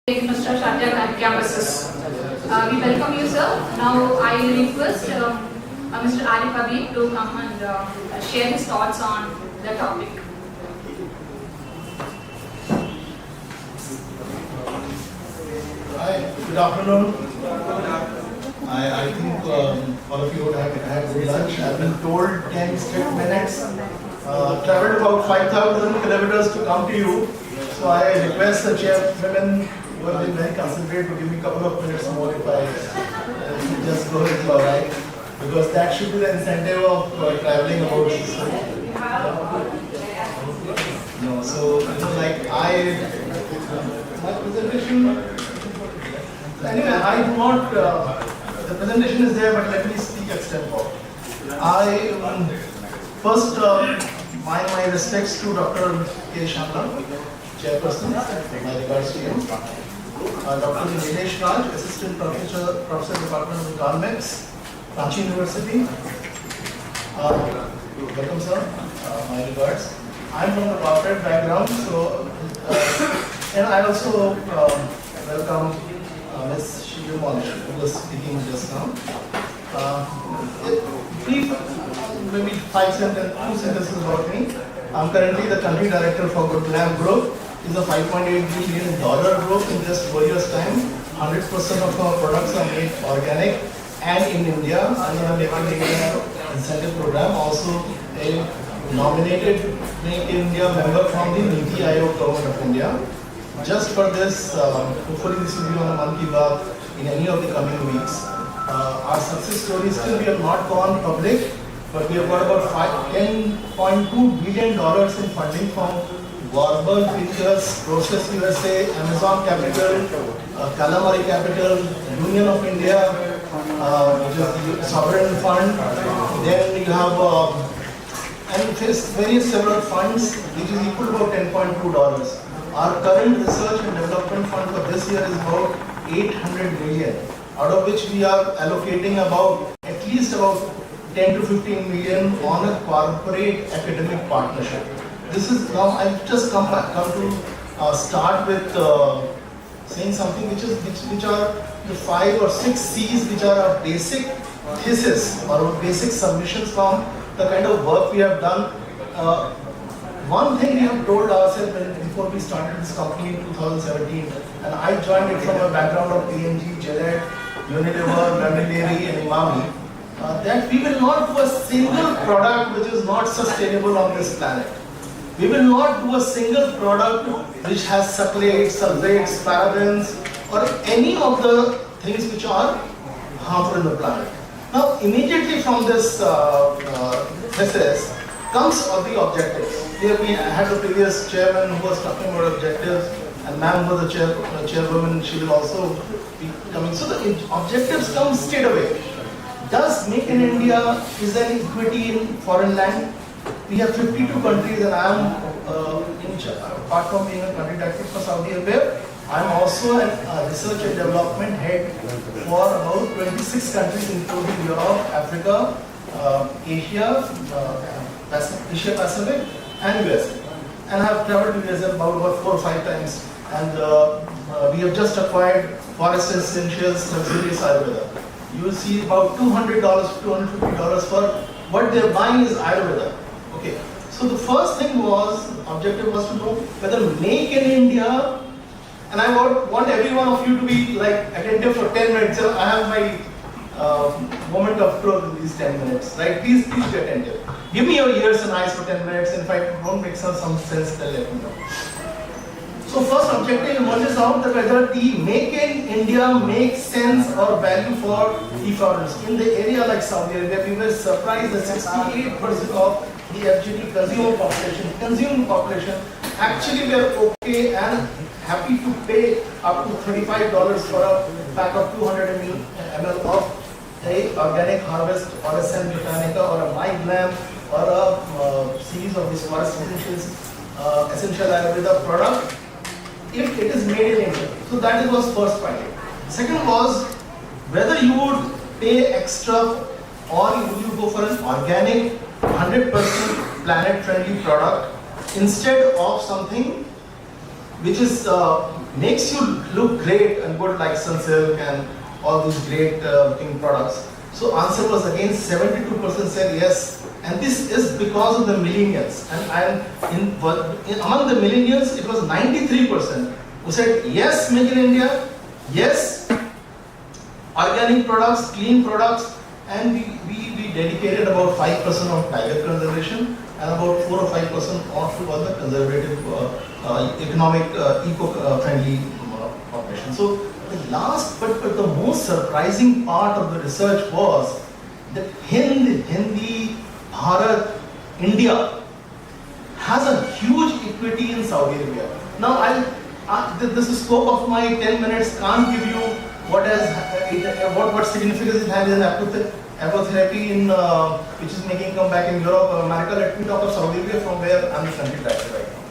Infrastructure and campuses. We welcome you, sir. Now I request Mr. Arif Habib to come and share his thoughts on the topic. Hi, good afternoon. I think all of you would have had good lunch. I've been told 10 straight minutes. Traveled about 5,000 kilometers to come to you. So I request the chairwomen who have been very considerate to give me a couple of minutes more if I just go with all right. Because that should be the incentive of traveling about. No, so like my presentation. Anyway, I do not. The presentation is there, but let me speak extempore. I first my respects to Dr. K. Shamla, Chairperson. My regards to him. Dr. Nilesh Raj, Assistant Professor, Department of Economics, Ranchi University. Welcome, sir. My regards. I'm from the corporate background, so and I also welcome Ms. Shivu Monish, who was speaking just now. Brief, maybe 2 sentences about me. I'm currently the country director for Good Lamb Group. It's a $5.8 billion group in just 4 years' time. 100% of our products are made organic and in India under the Make in India incentive program. Also a nominated Make in India member from the Niti Aayog government of India. Just for this, hopefully this will be on a Mann Ki Baat in any of the coming weeks. Our success story still we have not gone public, but we have got about $10.2 billion in funding from Warburg Pictures, Process USA, Amazon Capital, Calamari Capital, Union of India, which is the sovereign fund. Then you have and various several funds, which is equal to about $10.2. Our current research and development fund for this year is about 800 million, out of which we are allocating about at least about 10 to 15 million on a corporate academic partnership. This is now I've just come to start with saying something which are the 5 or 6 C's which are our basic thesis or basic submissions from the kind of work we have done. One thing we have told ourselves before we started this company in 2017, and I joined it from a background of P&G, Gillette, Unilever, Londonderry and Imami, that we will not do a single product which is not sustainable on this planet. We will not do a single product which has succotates, sulfates, parabens, or any of the things which are harmful in the planet. Now, immediately from this thesis comes the objectives. Here we had a previous chairman who was talking about objectives, and ma'am was the chairwoman, she will also be coming. So the objectives come straight away. Does Make in India is an equity in foreign land? We have 52 countries, and I am, apart from being a country director for Saudi Arabia, I am also a research and development head for about 26 countries, including Europe, Africa, Asia Pacific, and USA. And I have traveled to USA about 4 or 5 times. And we have just acquired Forest Essentials Luxurious Ayurveda. You will see about $200 to $250 for what they are buying is Ayurveda. Okay. So the first thing was, objective was to know whether Make in India, and I want every one of you to be like attentive for 10 minutes. So I have my moment of truth in these 10 minutes, right? Please be attentive. Give me your ears and eyes for 10 minutes, and if I don't make some sense, then let me know. So first objective emerges out that whether the Make in India makes sense or value for the foreigners. In the area like Saudi Arabia, we were surprised that 68% of the FGT consuming population, actually were okay and happy to pay up to $35 for a pack of 200 ml of a organic harvest or a San Botanica or a My Glam or a series of these Forest Essentials Essential Ayurveda product if it is made in India. So that was first point. Second was whether you would pay extra or would you go for an organic 100% planet friendly product instead of something which is makes you look great and good like Sunsilk and all these great looking products. So answer was again 72% said yes, and this is because of the millennials. And among the millennials, it was 93% who said yes, make in India, yes, organic products, clean products, and we dedicated about 5% of tiger conservation and about 4 or 5% on all the conservative, economic, eco-friendly population. So the last but the most surprising part of the research was that Hindi, Bharat, India has a huge equity in Saudi Arabia. Now, this is scope of my 10 minutes can't give you what significance it has in apotherapy in which is making comeback in Europe or America. Let me talk of Saudi Arabia from where I'm the country director right now.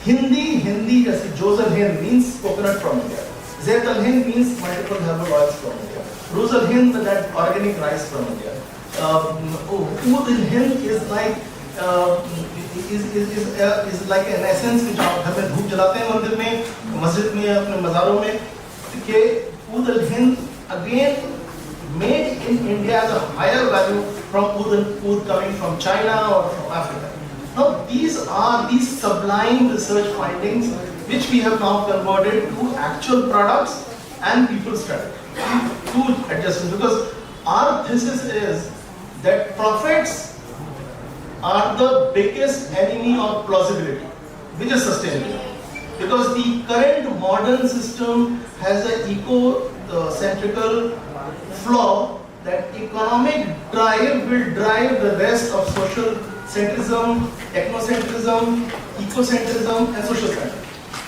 Hindi, as Josal Hind means coconut from India. Zayt al Hind means multiple herbal oils from India. Rose al Hind, that organic rice from India. Oud al Hind is like is like an essence which आप घर में धूप जलाते हैं मंदिर में, मस्जिद में, अपने मज़ारों में, कि Oud al Hind again made in India as a higher value from oud coming from China or from Africa. Now these are these sublime research findings which we have now converted to actual products and people's strategy. Two adjustments, because our thesis is that profits are the biggest enemy of plausibility, which is sustainability. Because the current modern system has an eco-centrical flaw that economic drive will drive the rest of social centrism, technocentrism, ecocentrism, and social centrism.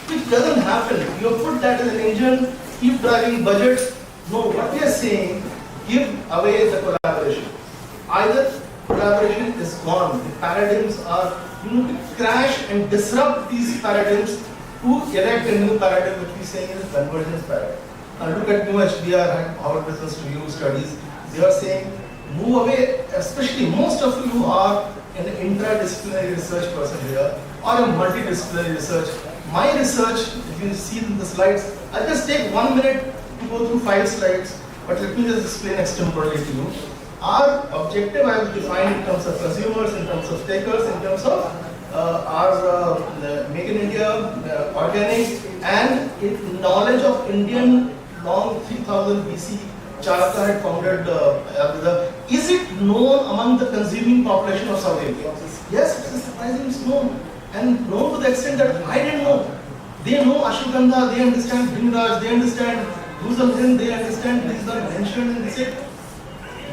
Which doesn't happen. You put that as an engine, keep driving budgets. No, what we are saying, give away the collaboration. Either collaboration is gone, the paradigms are, you need to crash and disrupt these paradigms to erect a new paradigm, which we say is a convergence paradigm. Now look at New HDR, Harvard Business Review studies. They are saying, move away, especially most of you are an interdisciplinary research person here, or a multidisciplinary research. My research, if you see in the slides, I'll just take 1 minute to go through 5 slides, but let me just explain extemporally to you. Our objective I will define in terms of consumers, in terms of takers, in terms of our Make in India, organic, and knowledge of Indian long 3000 BC. Charaka had founded is it known among the consuming population of Saudi Arabia? Yes, it is surprisingly it's known. And known to the extent that I didn't know. They know ashwagandha, they understand bringraj, they understand Rose Hind, they understand these are mentioned in this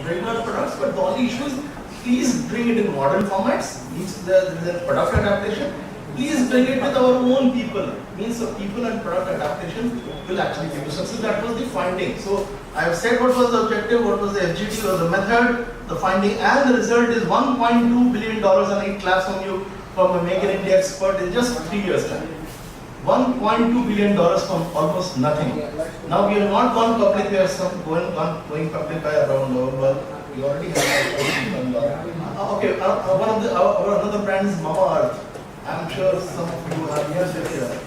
regular products, but the only issue is please bring it in modern formats, means there is a product adaptation. Please bring it with our own people, means the people and product adaptation will actually give you success. That was the finding. So I have said what was the objective, what was the FGT, what was the method, the finding, and the result is $1.2 billion, and it claps from you from a Make in India expert in just 3 years' time. $1.2 billion from almost nothing. Now we have not gone public, we are going public by around November. We already have okay, another brand is Mama Earth. I'm sure some of you have used it here.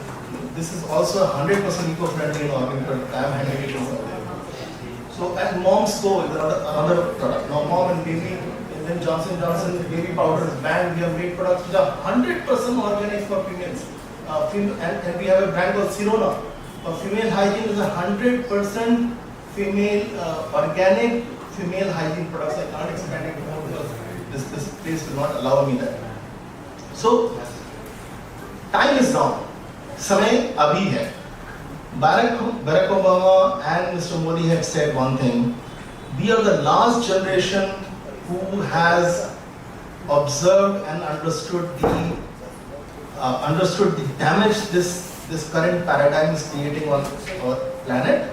This is also 100% eco-friendly and organic product. I am handling it over. So, and Mom's Co is another product. Now Mom and Baby, and then Johnson baby powder is banned. We have made products which are 100% organic for females. And we have a brand called Sirona. For female hygiene is 100% female organic female hygiene products. I can't expand it more because this place will not allow me that. So time is now. Samay abhi hai. Barack Obama and Mr. Modi have said one thing. We are the last generation who has observed and understood the damage this current paradigm is creating on our planet.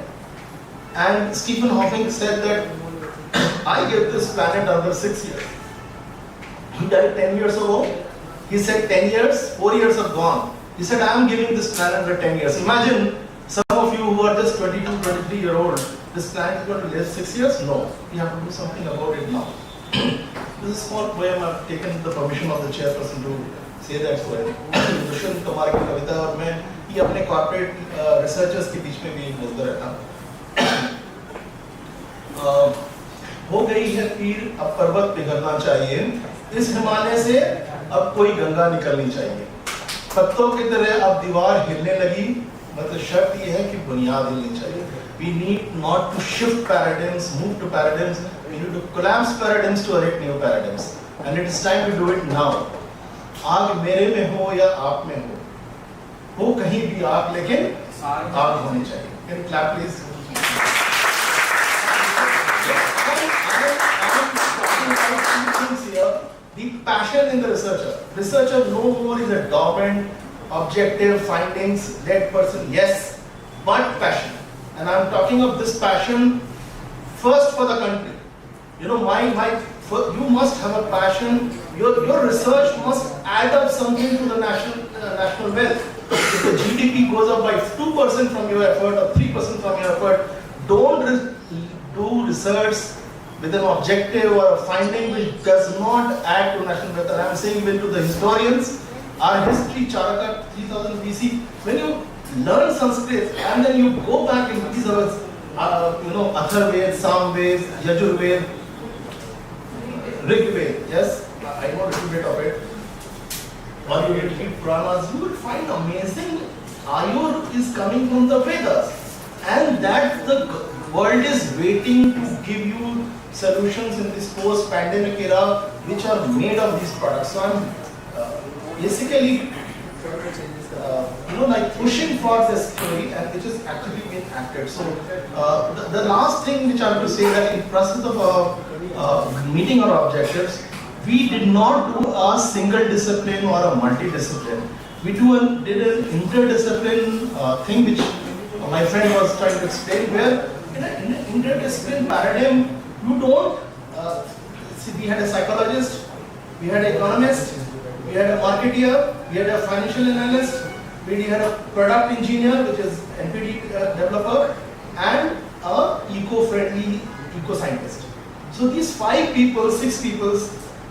And Stephen Hawking said that I gave this planet another 6 years. He died 10 years ago. He said 10 years, 4 years are gone. He said I am giving this planet another 10 years. Imagine some of you who are just 22, 23-year-old, this planet is going to live 6 years? No. We have to do something about it now. This is a small poem. I've taken the permission of the chairperson to say that so. Dushyant Kumar की कविता और मैं ये अपने corporate researchers के बीच में भी बोलता रहता हूँ। हो गई है पीर, अब पर्वत पिघलना चाहिए, इस हिमालय से अब कोई गंगा निकलनी चाहिए। पत्तों की तरह अब दीवार हिलने लगी, मतलब शर्त ये है कि बुनियाद हिलनी चाहिए। We need not to shift paradigms, move to paradigms. We need to collapse paradigms to erect new paradigms. And it is time to do it now. आग मेरे में हो या आप में हो कहीं भी आग, लेकिन आग होनी चाहिए। Can you clap please? The passion in the researcher. Researcher no more is a dormant, objective, findings-led person. Yes, but passion. And I'm talking of this passion first for the country. You know, you must have a passion. Your research must add up something to the national wealth. If the GDP goes up by 2% from your effort or 3% from your effort, don't do research with an objective or a finding which does not add to national wealth. And I'm saying even to the historians, our history, Charaka 3000 BC, when you learn Sanskrit and then you go back into these others, Atharved, Samved, Yajurved, Rigved, yes, I know a little bit of it. Or you read Puranas, you will find amazing Ayur is coming from the Vedas. And that the world is waiting to give you solutions in this post-pandemic era which are made of these products. So I'm basically like pushing for this theory, and which is actually being acted. So the last thing which I have to say that in process of meeting our objectives, we did not do a single discipline or a multidiscipline. We did an interdiscipline thing which my friend was trying to explain, where in an interdiscipline paradigm, you don't see, we had a psychologist, we had an economist, we had a marketeer, we had a financial analyst, we had a product engineer, which is NPD developer, and a eco-friendly eco-scientist. So these 5 people, 6 people,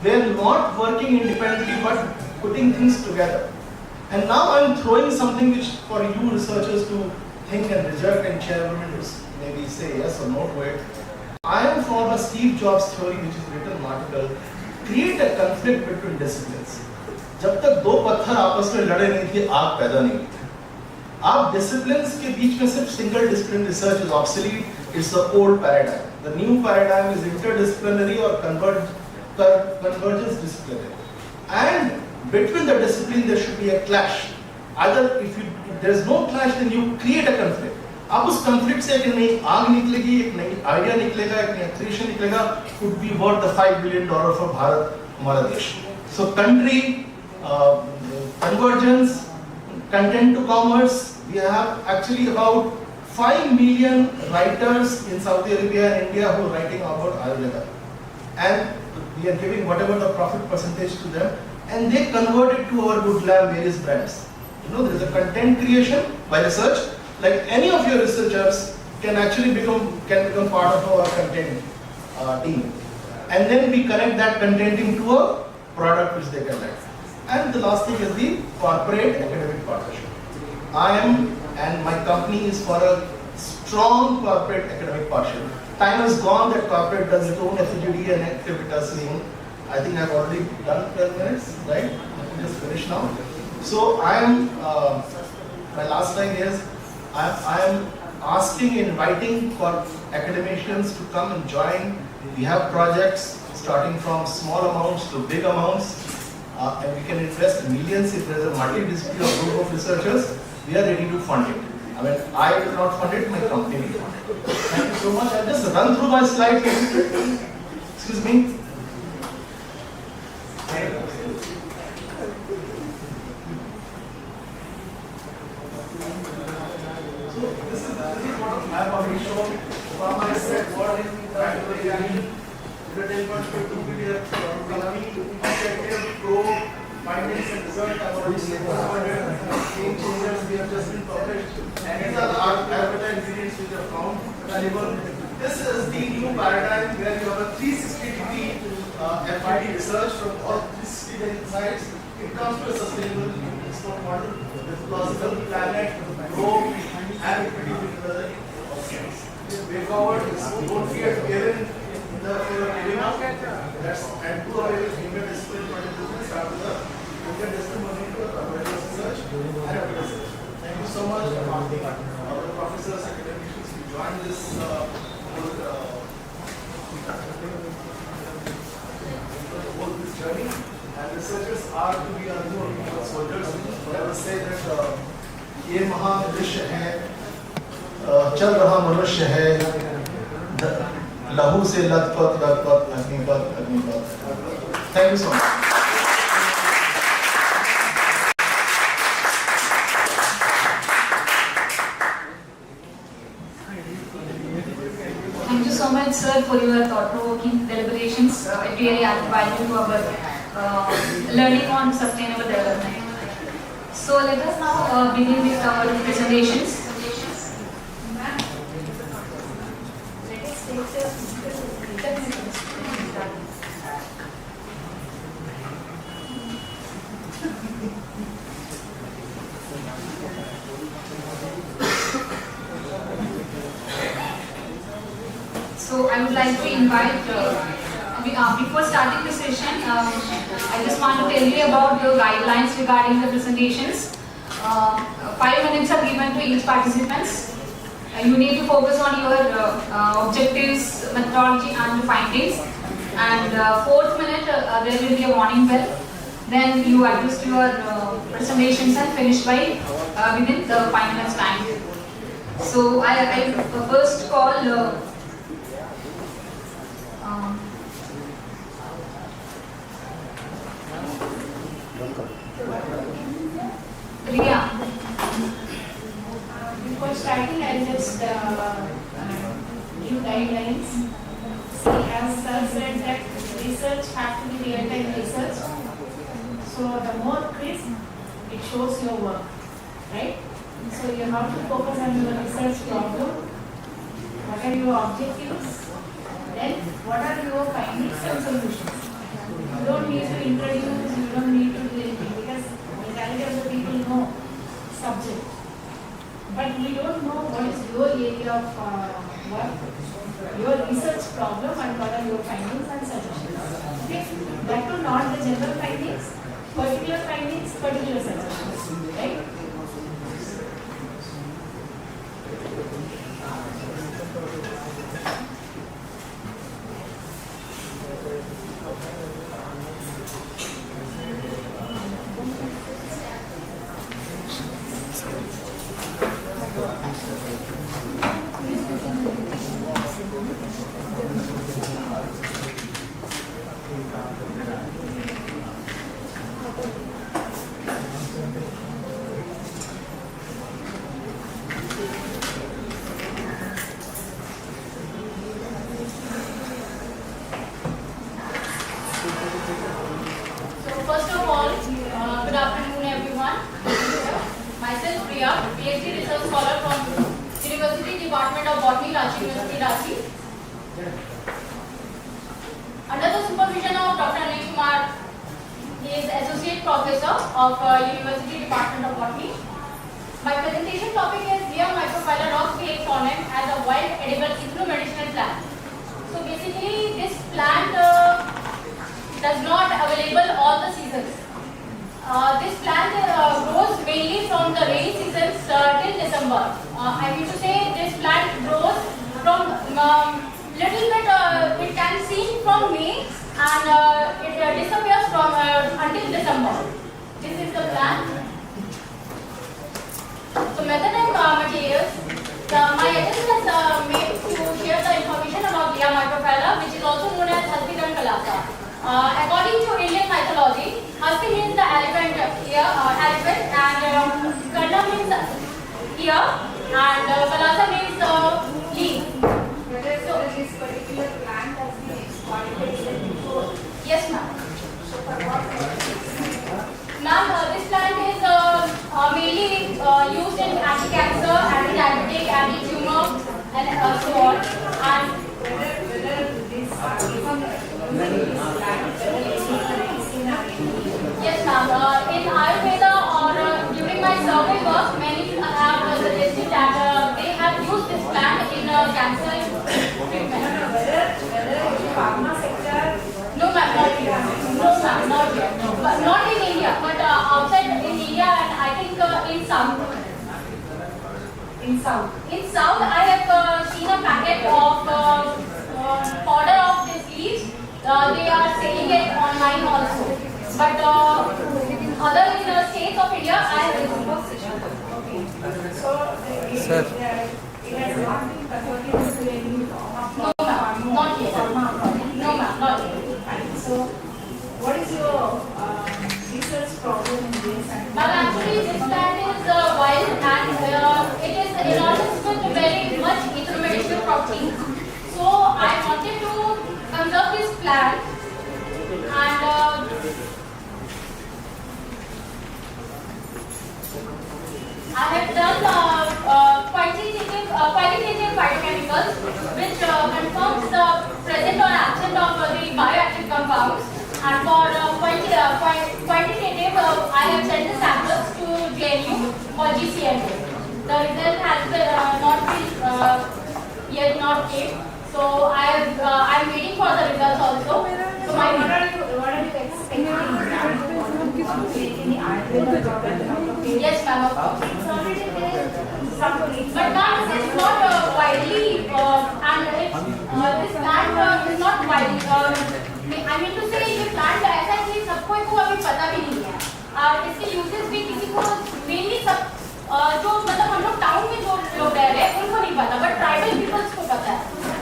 were not working independently but putting things together. And now I'm throwing something which for you researchers to think and reject, and chairwomen to maybe say yes or no to it. I am from a Steve Jobs theory, which is written in an article, create a conflict between disciplines. जब तक दो पत्थर आपस में लड़े नहीं थे, आग पैदा नहीं हुई थी। आप disciplines के बीच में सिर्फ single discipline research is obsolete. It's the old paradigm. The new paradigm is interdisciplinary or convergence disciplinary. And between the discipline there should be a clash. Either if there is no clash, then you create a conflict. अब उस conflict से एक नई आग निकलेगी, एक नई idea निकलेगा, एक नया creation निकलेगा, could be worth the $5 billion for Bharat, हमारा देश. So country, convergence, content to commerce. We have actually about 5 million writers in Saudi Arabia and India who are writing about Ayurveda. And we are giving whatever the profit percentage to them, and they convert it to our good lab various brands. There is a content creation by research. Like any of your researchers can actually become part of our content team. And then we connect that content into a product which they can write. And the last thing is the corporate academic partnership. I am, and my company is for a strong corporate academic partnership. Time has gone that corporate does its own FGD and activities. I think I've already done 12 minutes, right? Let me just finish now. So I am, my last line is, I am asking, inviting for academicians to come and join. We have projects starting from small amounts to big amounts. And we can invest millions if there is a multidisciplinary group of researchers. We are ready to fund it. I mean, I will not fund it, my company will fund it. Thank you so much. I'll just run through my slides. Excuse me. So this is what I have already shown. From my set, what is the 10.2 billion objective, pro, findings and results. I've already forwarded. Game changers we have just been published. And these are the Ayurveda ingredients which are found available. This is the new paradigm where you have a 360-degree FID research from all 360 sites. it comes to a sustainable export model with plausible planet, growth, and equity with other options. Way forward, don't forget Kevin in the giving up. That's and do away with Indian discipline business. Start with the Indian discipline money to research and research. Thank you so much for all the professors and academicians who joined this whole this journey. And researchers are to be our new soldiers. I will say that ये महाविश्व है, चल रहा मनुष्य है, लहू से लथपथ लथपथ Agnipath Agnipath. Thank you so much. Thank you so much, sir, for your thought-provoking deliberations. It really added value to our learning on sustainable development. So let us now begin with our presentations. So I would like to invite, before starting the session, I just want to tell you about the guidelines regarding the presentations. 5 minutes are given to each participants. You need to focus on your objectives, methodology and findings. And 4th minute, there will be a warning bell. Then you adjust your presentations and finish by within the 5 minutes time. So I first call Riya. Before starting, I'll just give guidelines. See, as sir said that research has to be real-time research. So the more crisp, it shows your work, right? So you have to focus on your research problem. What are your objectives? Then what are your findings and solutions? You don't need to introduce, you don't need to do anything because majority of the people know subject. But we don't know what is your area of work, your research problem and what are your findings and suggestions. Okay? That too not the general findings, particular suggestions. Right? First of all, good afternoon everyone. Myself Priya, PhD research scholar from University Department of Botany, Ranchi University, Ranchi. Under the supervision of Dr. Anil Kumar, he is Associate Professor of University Department of Botany. My presentation topic is Lea microphylla rock phoneme as a wild edible ethno-medicinal plant. So basically this plant does not available all the seasons. This plant grows mainly from the rainy seasons till December. I mean to say this plant grows from little bit, it can seen from May and it disappears from until December. This is the plant. So method and materials. My attempt is made to share the information about Lea microphylla, which is also known as Haspi Kalasa. According to Indian mythology, Haspi means the elephant ear, elephant, and Karna means ear, and Kalasa means leaf. So this particular plant has been exploited before. Yes, ma'am. So for what purpose? Ma'am, this plant is mainly used in anti-cancer, anti-diabetic, anti-tumor, and so on. And Whether this yes, ma'am. South? In South. In South, I have seen a packet of powder of these leaves. They are selling it online also. But other in the states of India, I have received. So it has not been converted into any No, ma'am, not yet. No, ma'am, not yet. Fine. So what is your research problem in this? But actually, this plant is wild and it is enormous with very much intermediate property. So I wanted to conserve this plant and I have done quantitative phytochemicals which confirms the present or absence of the bioactive compounds. And for quantitative, I have sent the samples to JNU for GCM. The result has not been yet not came. So I am waiting for the results also. So What are you expecting? Any Ayurveda product out of it? yes, ma'am, of course. It's already there. Somebody. But ma'am, this is not widely and this plant is not widely. I mean to say ये plant ऐसा है कि सबको इसको अभी पता भी नहीं है और इसके uses भी किसी को mainly सब जो मतलब हम लोग टाउन में जो लोग रह रहे हैं उनको नहीं पता बट ट्राइबल पीपल्स को पता है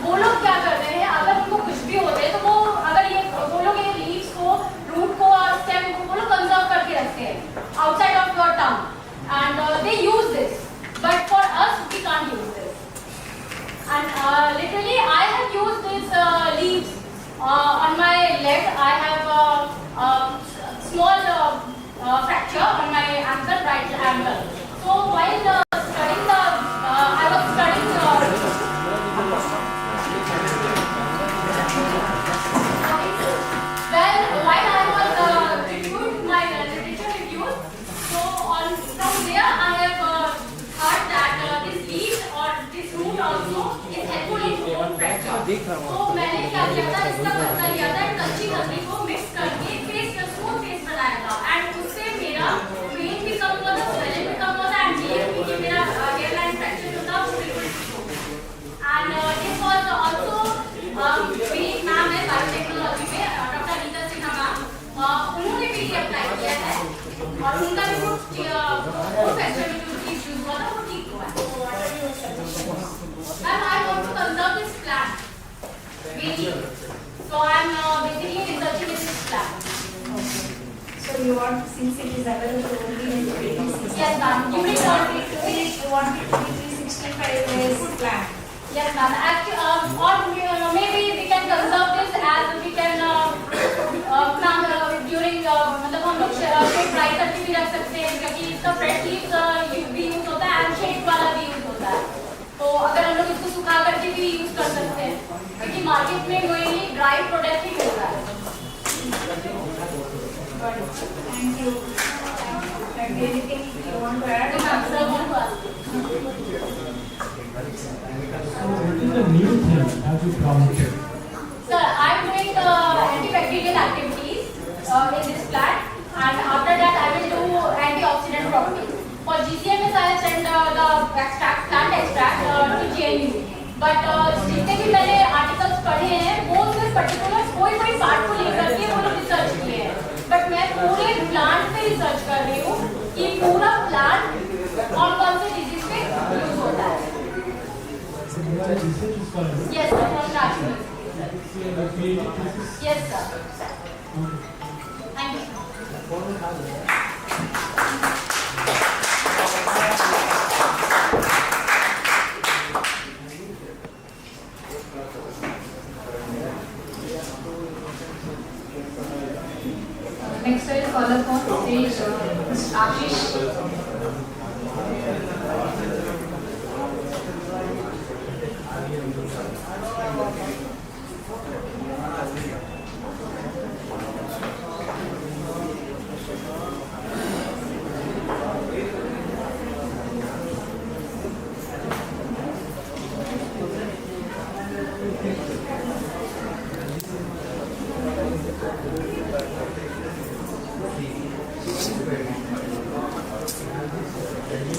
वो लोग क्या करते हैं अगर उनको कुछ भी होता है तो वो अगर ये वो लोग ये लीव्स को रूट को और स्टेम को वो लोग कंजर्व करके रखते हैं outside of your town and they use this but for us we can't use this and literally I have used this leaves on my leg. I have a small fracture on my ankle, right ankle. So while studying the, I was studying while I was reviewing my literature reviews. So from there I have heard that this leaf or this root also is helpful in bone fracture. So मैंने क्या किया था इसका पत्ता लिया था कच्ची लकड़ी को मिक्स करके पेस्ट स्मूथ पेस्ट बनाया था एंड उससे मेरा पेन भी कम हुआ था स्वेलिंग भी कम हुआ था एंड ये मेरा हेयरलाइन फ्रैक्चर जो था वो बिल्कुल ठीक हो गया एंड दिस वाज आल्सो मेरी मैम है बायोटेक्नोलॉजी में डॉक्टर नीता सिन्हा मैम उन्होंने भी ये अप्लाई किया है और उनका भी वो फ्रैक्चर में जो इश्यूज हुआ था वो ठीक हुआ है ma'am I want to conserve this plant so I am basically researching in this plant. So you want, since it is available only in 365? Yes, ma'am. You You want it to be 365 days plant? Yes, ma'am. Actually, or maybe we can conserve this as we can plant during मतलब हम लोग shade fry करके भी रख सकते हैं क्योंकि इसका फ्रेश लीव्स भी यूज होता है एंड शेड वाला भी यूज होता है तो अगर हम लोग इसको सुखा करके भी यूज कर सकते हैं क्योंकि मार्केट में वही ड्राई प्रोडक्ट ही मिल रहा है Thank you. Anything you want to add? So what is the new thing have you promoted? Sir, I am doing antibacterial activities in this plant and after that I will do antioxidant properties. For GCMS I have sent the extract, plant extract to JNU. But जितने भी मैंने articles पढ़े हैं वो सिर्फ particular कोई part को लेकर के वो लोग रिसर्च किए हैं बट मैं पूरे प्लांट पे रिसर्च कर रही हूँ कि पूरा प्लांट कौन से डिजीज पे यूज होता है So you are a research scholar. Yes sir from national So you have a PhD thesis. Yes sir Okay. Thank you Next I will call upon stage Mr. Ashish. Good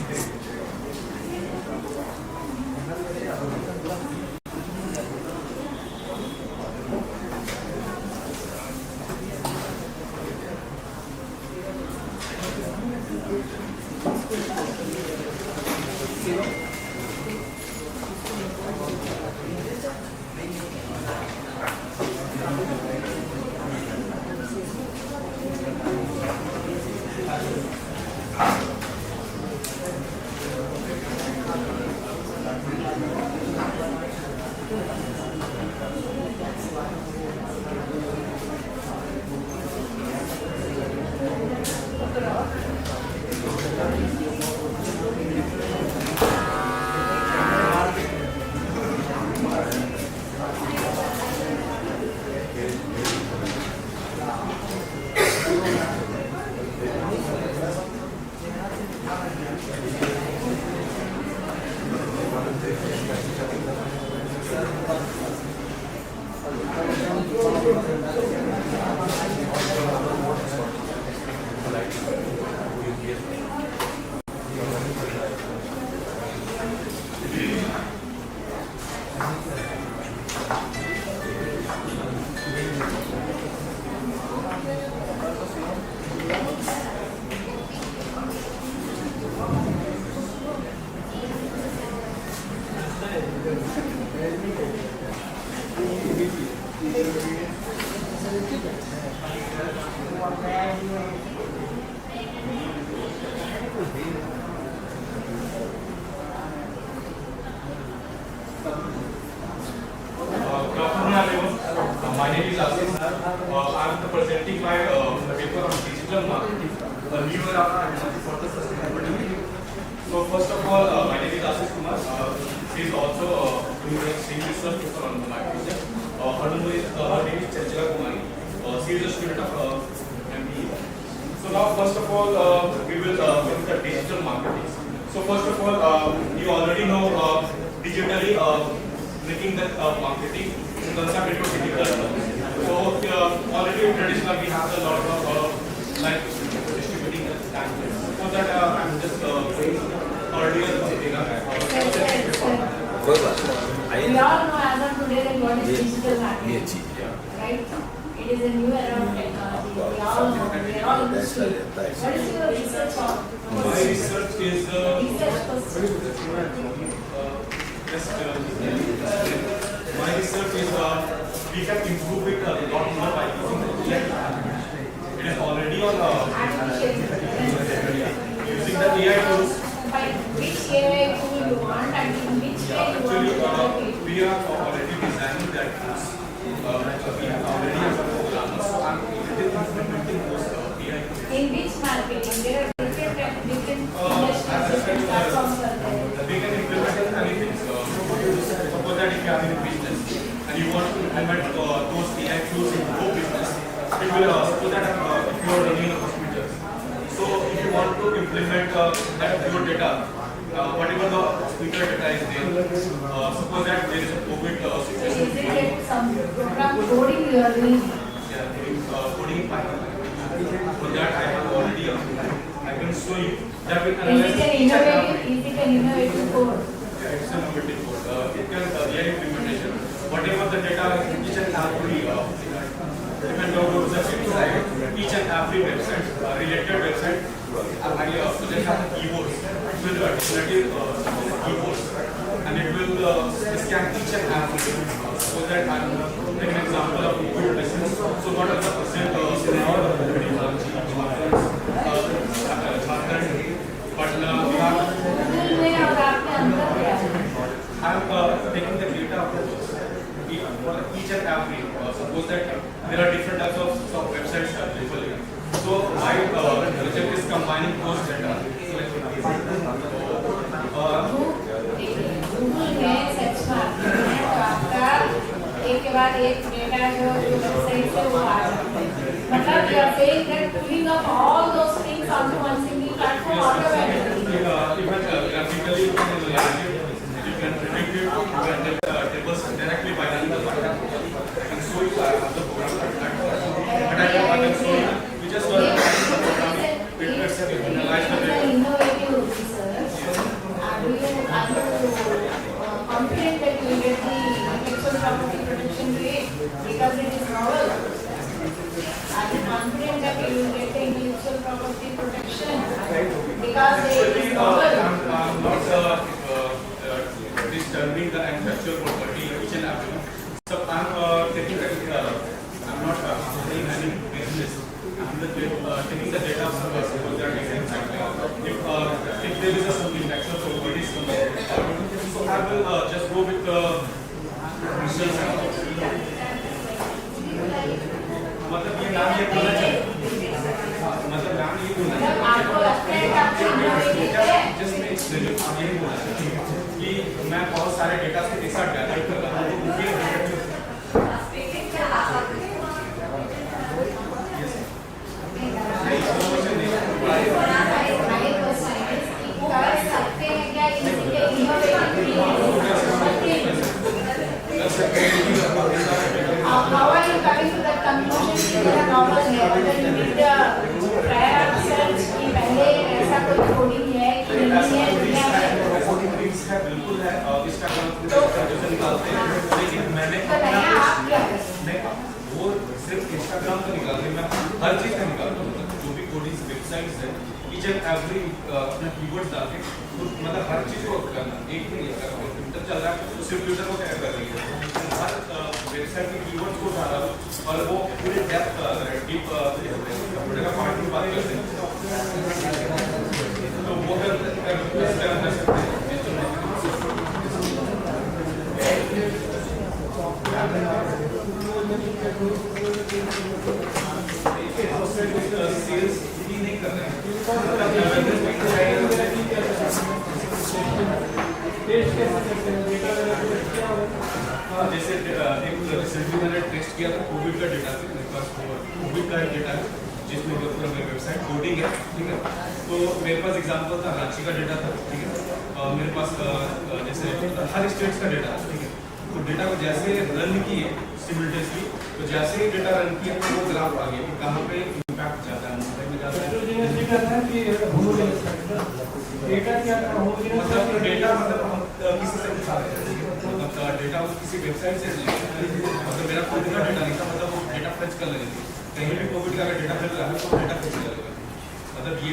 afternoon, everyone. My name is Asif. I am presenting my paper on digital marketing, a new era for the sustainability. So first of all, my name is Asif Kumar. She is also doing a same research paper on the marketing. Her name is Chanchila Kumari. She is a student of MBA. So now first of all, we will look at digital marketing. So first of all, you already know digitally making the marketing concept into digital. So already traditionally we have a lot of like distributing the pamphlets. So that I'm just earlier We all know as of today that what is digital marketing, right? It is a new era of technology. We all know, we are all used to it. What is your research on? my research is my research is we can improve it a lot more by using the AI. It is already on Artificial intelligence. using the AI tools. By which AI tool you want and in which way you want to develop it. We are already designing that tools. We have already have some programmers. So I'm implementing those AI tools. In which marketing? There are different industries, different platforms are there. We can implement anything. Suppose that if you are in a business and you want to implement those AI tools in your business, it will suppose that if you are running a hospital. So if you want to implement that your data, whatever the hospital data is there, suppose that there is a COVID situation. Is it like some program coding you are doing? Yeah, coding in Python. For that I have already I can show you that will analyze. Is it an innovative code? Yeah, it's an innovative code. It can AI implementation. Whatever the data, each and every depend on the website, each and every website, related website, so they have keywords. It will alternative keywords, and it will scan each and every. So that I'm taking an example of Google business. So what are the percent but we have. Google में और आपके अंदर क्या है? I am taking the data of each and every. Suppose that there are different types of websites available here. So my project is combining those data. Google में search मारते हैं तो आपका एक के बाद एक डेटा जो वेबसाइट से वो आ जाता है. मतलब you are saying that pulling up all those things onto one single platform automatically. Even graphically you can analyze it. You can predict it. You can get tables directly by running the program. I can show you I have the program but I can show you. We just program. It analyze the data. Innovative research. some intellectual properties. So I will just go with the results. मतलब ये नाम ये बोलना चाहिए, मतलब नाम ये बोलना चाहिए, just मैं ये बोलना चाहिए कि मैं बहुत सारे डेटा से एक साथ गैदर कर रहा हूँ, तो how are you coming to that conclusion कि मेरा normal है? Whether you need the prior research कि पहले ऐसा कोई coding है कि नहीं है क्या है? बिल्कुल है, इसका कंक्लूजन निकालते हैं, लेकिन मैंने आप क्या वो सिर्फ इंस्टाग्राम का निकाल रही, मैं हर चीज का निकालता हूँ, जो भी कोडिंग वेबसाइट्स है, ईच एंड एवरी अपना कीवर्ड्स डाल के, मतलब हर चीज को करना, एक ही नहीं करना, ट्विटर चल रहा है तो सिर्फ ट्विटर को क्या कर रही है, हर वेबसाइट के कीवर्ड्स को उठा रहा हूँ और वो पूरे डेप्थ डीप कंप्यूटर का पार्ट की बात करते हैं, तो वो कर सकते हैं। सेल्स भी नहीं कर रहे हैं, जैसे रिसेंटली मैंने टेस्ट किया था कोविड का डेटा, मेरे पास कोविड का डेटा है जिसमें पूरा मेरी वेबसाइट कोडिंग है, ठीक है, तो मेरे पास एग्जांपल था रांची का डेटा था, ठीक है, मेरे पास जैसे हर स्टेट्स का डेटा है, ठीक है, तो डेटा को जैसे रन किए सिमिलटेनियसली, तो जैसे ही डेटा रन किया तो वो ग्राफ आ गया कि कहाँ पे इम्पैक्ट जाता है, मुंबई में जाता है, डेटा क्या मतलब डेटा मतलब हम किसी से उठा रहे हैं, मतलब डेटा वो किसी वेबसाइट से नहीं, मतलब मेरा कोविड का डेटा नहीं था, मतलब वो डेटा फेच कर लेगी थी, कहीं भी कोविड का अगर डेटा मिल रहा है तो डेटा फेच करेगा, मतलब ये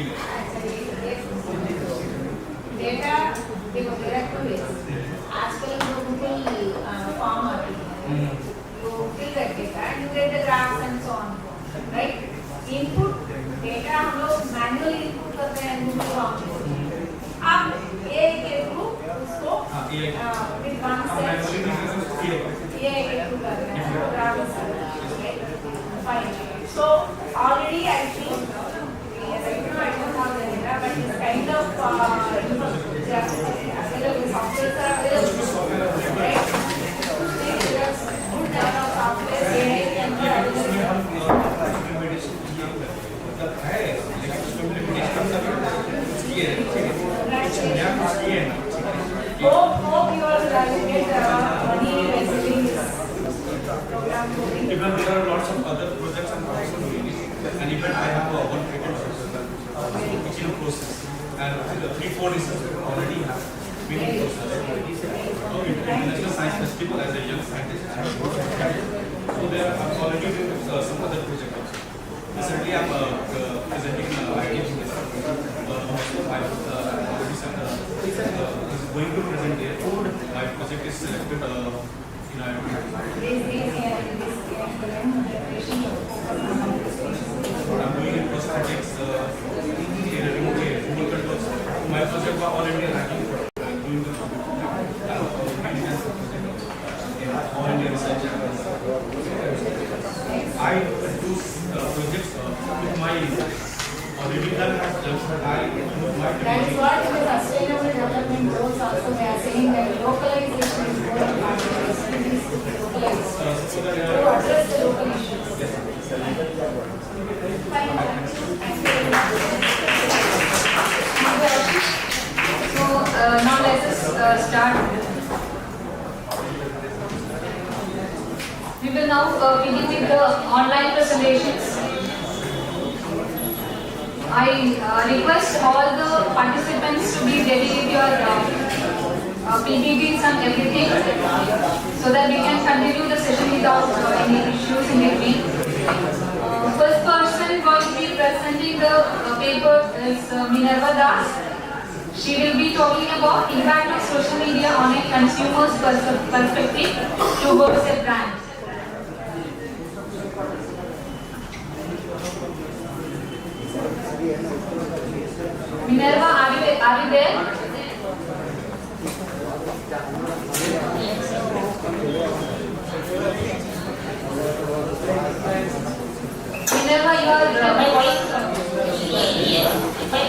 डेटा देखो मेरा कोई आजकल लोगों को फॉर्म आती है तो फिल करके का you get the graphs and so on, right? Input data हम लोग मैन्युअली इनपुट करते हैं गूगल फॉर्म में, आप ये के थ्रू उसको विद वन सेट ये के थ्रू करते हैं graphs, fine. So already I think right now I don't have the data, but this kind of available softwares are available, right? Good level of software AI can be available. Hope you are graduate money receiving this program. Even there are lots of other projects I'm also doing it, and even I have one patent teaching process, and 3-4 research already have many process. So international science festival as a young scientist, so there are already doing some other projects also. Recently I'm presenting ITMP. Going to present there. My project is selected in I'm doing in prosthetics, remote controls. My project was already ranking for doing the all India research. I do projects with my already done. I do my. That is what in the sustainable development goals also they are saying that localization is more important. Cities to be localized to address the local issues. Fine. Thank you very much. So now let us start. We will now begin with the online presentations. I request all the participants to be ready with your PPTs and everything so that we can continue the session without any issues in between. First person going to be presenting the paper is Minerva Das. She will be talking about impact of social media on a consumer's perspective towards a brand. Minerva, are you there?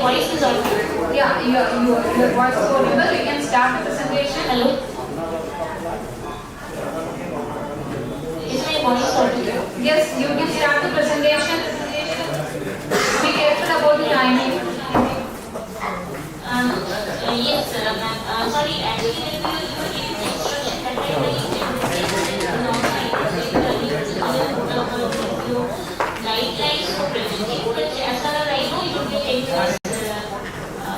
voice is audible. Yeah, your voice is audible. We can start the presentation. Hello. Is my voice audible? Yes, you can start the presentation. Be careful about the timing. Yes, ma'am. Sorry, actually, you were giving the instruction that I guidelines for presenting, but as far as I know, you will be taking us.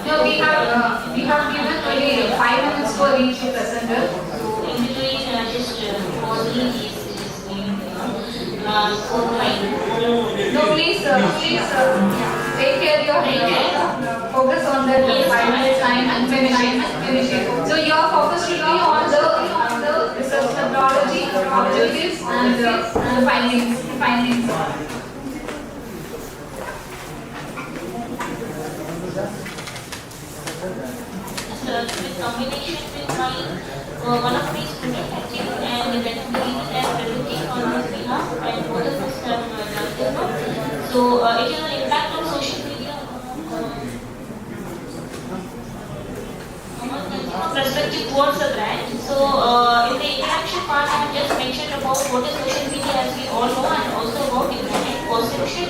No, we have given only 5 minutes for each presenter. So, in between, just pausing these, so fine. No, please, take care of your focus on the 5 minutes time and finish it. So your focus should be on the research methodology, objectives, and the findings. With combination with my one of my students actually, and that is the reason I am presenting on his behalf, and both of us have done. So it is an impact on social media. Perspective towards the brand. So in the interaction part, I have just mentioned about what is social media, as we all know, and also about internet perception.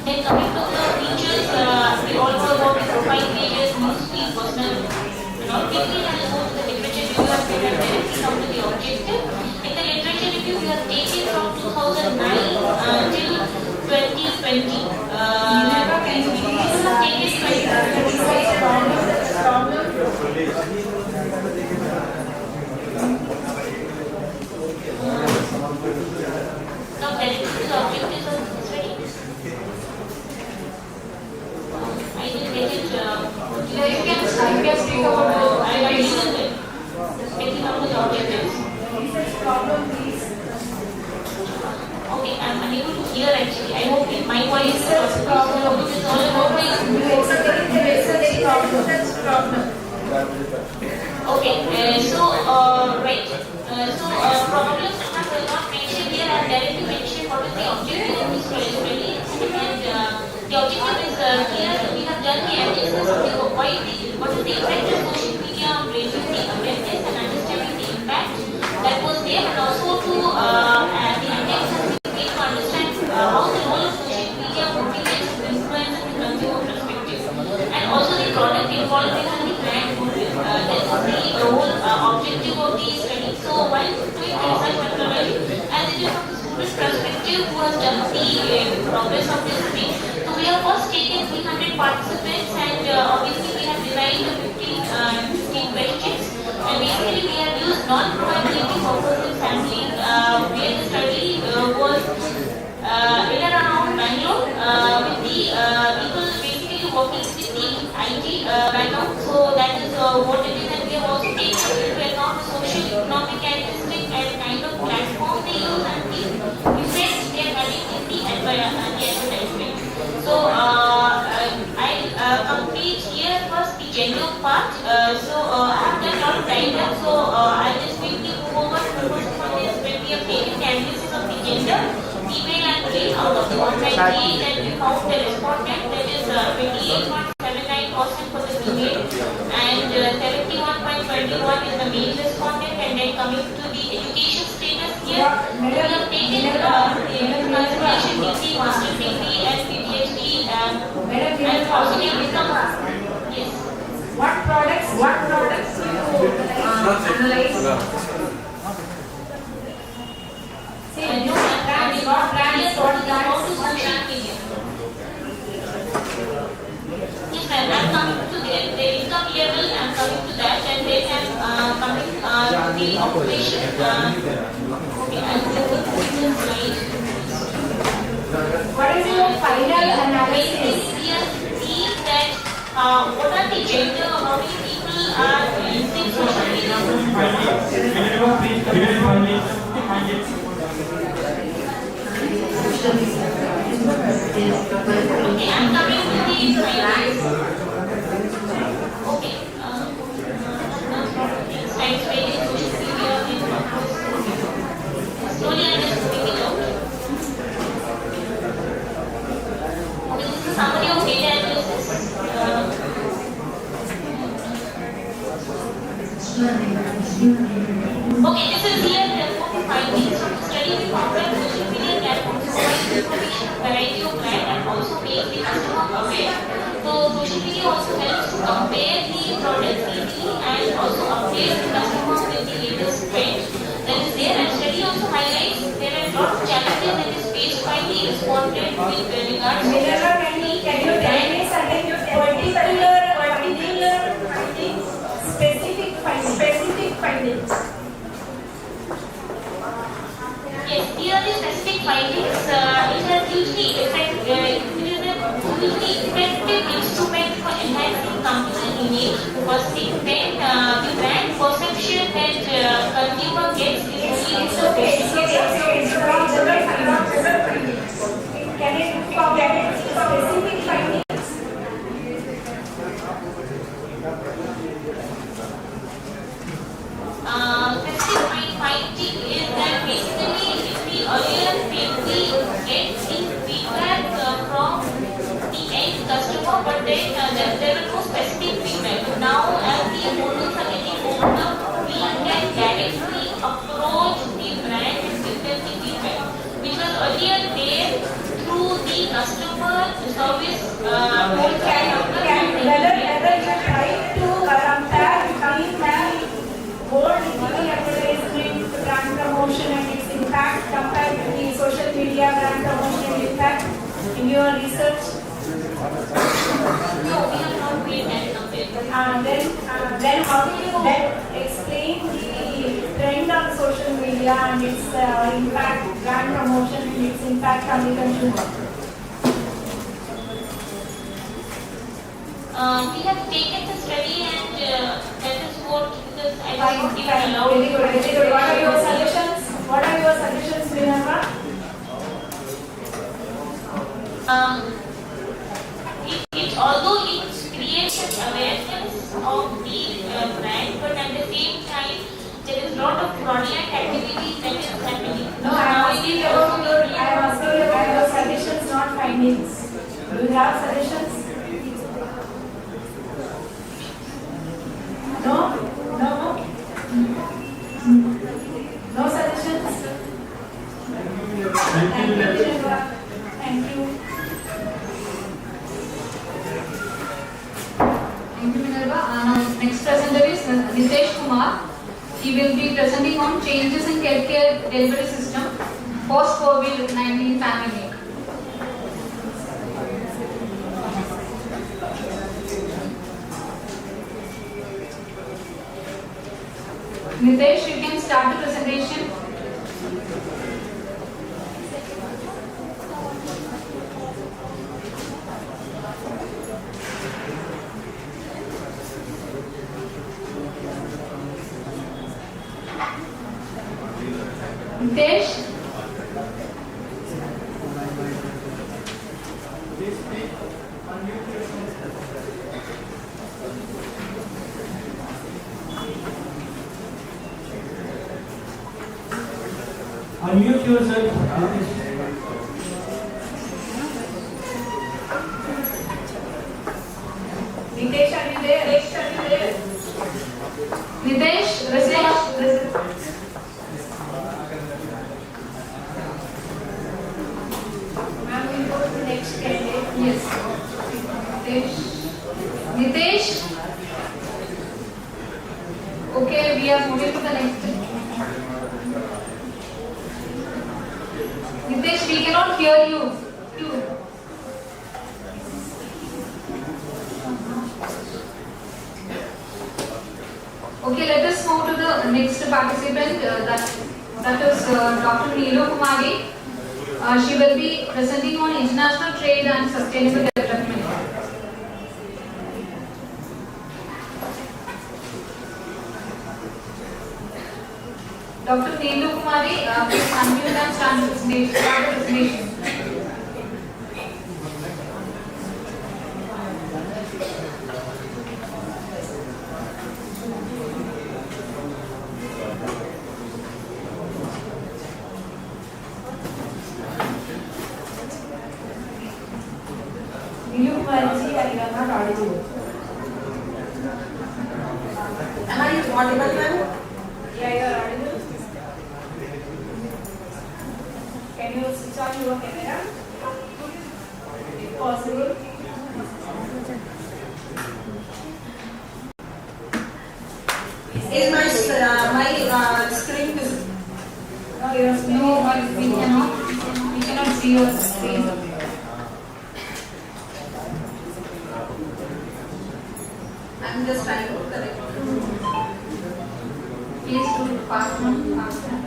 Then coming to the features, we all know about the profile pages, newsfeed, personal. Quickly, I will go to the literature review and directly come to the objective. In the literature review, we have taken from 2009 till 2020. Now, directly to the objectives of this ready. I will get it. Yeah, you can speak about the I will listen to it. Getting on to the objectives. Okay, I am unable to hear actually. I hope my voice is problem. It is all about my okay, so right. Problems I will not mention here. I directly mention what is the objective of this study, and the objective is here. We have done the analysis of what is the effect of social media on raising the awareness and understanding the impact that was there, and also to the index has been to understand how the role of social media motivates and influences the consumer perspective, and also the product involved in the brand movement. This is the whole objective of the study. So while doing the research methodology, as it is from the student perspective who has done the progress of this study, so we have first taken 300 participants, and obviously we have designed 15 questions, and basically we have used non-probability purposes sampling where the study was in and around Bangalore with the people basically working with the IT background. So that is what it is, and we have also taken into account the social economic characteristic and kind of platform they use and the effects they are having in the advertisement. So I'll complete here first the gender part. So I have done a lot of diagrams. So I'll just quickly move over. The first one is when we have taken the analysis of the gender, female and male, out of the 198, and we found the respondent, that is 28.79% for the female, and 71.21 is the male respondent. And then coming to the education status here, we have taken consideration degree, master's degree, and PhD, and positive income. Yes. what products you analyze? No, brand is not brand, is what is about to social media. Yes, ma'am, I'm coming to the income level, I'm coming to that, and then I'm coming to the occupation. Okay, I'll go to the slide. What is your final analysis? Basically, we are seeing that what are the gender, how many people are using social media. Okay, I'm coming to the findings. Okay, slides waiting social media. Slowly I'm just moving it out. Okay, this is a summary of data analysis. Okay, this is here the findings from the study. We found that social media platforms provide information, variety of brand, and also make the customer aware. So social media also helps to compare the products easily and also update the customer with the latest trends that is there. And study also highlights there are a lot of challenges that is faced by the respondent with regards to Minerva, can you tell me something particular findings, specific findings? Yes, here are the specific findings. It has usually effective instrument for enhancing company image. First thing, then the brand perception that consumer gets is It's okay. It's not general findings. Can it forget specific findings? Specific finding is that basically if we earlier get the feedback from the end customer, but then there was no specific feedback. So now as the models are getting older, we can directly approach the brand and give them the feedback, which was earlier there through the customer service. Whether you try to compare between the board TV advertisement brand promotion and its impact compared to the social media brand promotion and impact in your research? No, we have not made that comparison. Then how do you explain the trend on social media and its impact, brand promotion and its impact on the consumer? We have taken the study and that is what, because I was given allowed. Very good. What are your suggestions? Minerva? Although it creates an awareness of the brand, but at the same time there is a lot of fraudulent activities that is happening. No, I am asking about your suggestions, not findings. Do you have suggestions? No? No suggestions? Thank you. Thank you, Minerva. Now, next presenter is Nitesh Kumar. He will be presenting on changes in healthcare delivery system post-COVID-19 pandemic. Nitesh, you can start the presentation. Nitesh? Unmute yourself. Nitesh, are you there? Nitesh, Ma'am, we go to the next candidate. Yes. Nitesh? Okay, we are moving to the next. Nitesh, we cannot hear you. Okay, let us move to the next participant. That is Dr. Neelu Kumari. She will be presenting on international trade and sustainable development. Dr. Neelu Kumari, please unmute and start the presentation. Neelu Kumari, I am not audible. Am I audible, ma'am? Yeah, you are audible. Can you switch on your camera? If possible. Is my screen visible? No, your screen. No, we cannot see your screen. I'm just trying to correct. Please do fast one, fast one.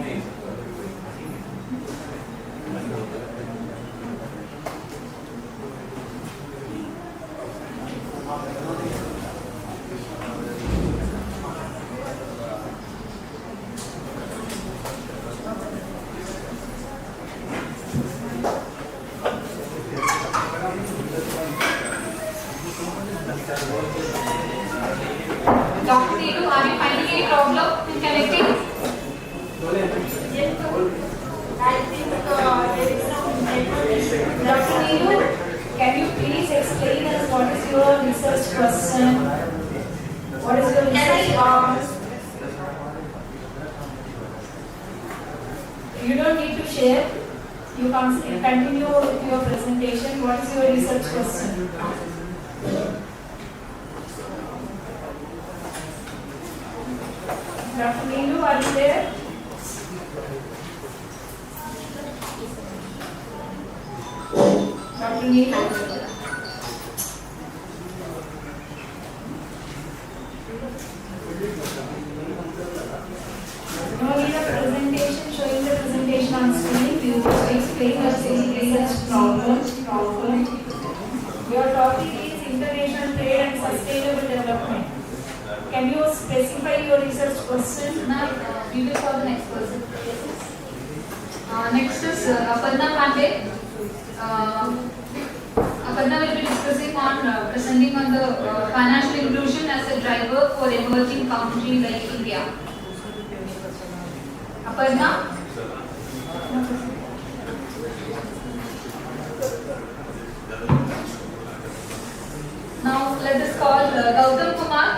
Dr. Neeru, are you finding any problem in connecting? I think there is some network issue. Dr. Neeru, can you please explain us what is your research question? What is your research? You don't need to share. You can continue with your presentation. What is your research question? Dr. Neeru, are you there? Dr. Neeru? No need a presentation, showing the presentation on screen. You explain us any research problem. Your topic is international trade and sustainable development. Can you specify your research question? Now, we will call the next person. Next is Aparna Pandey. Aparna will be discussing on presenting on the financial inclusion as a driver for emerging country like India. Aparna? Now let us call Gautam Kumar.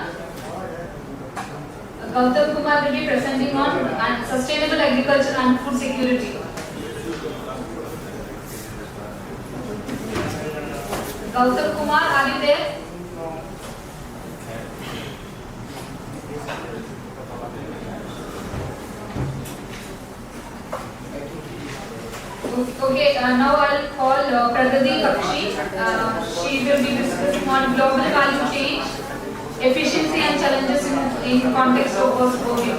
Gautam Kumar will be presenting on sustainable agriculture and food security. Gautam Kumar, are you there? Okay, now I'll call Pragati Bakshi. She will be discussing on global value change, efficiency and challenges in context of post-COVID.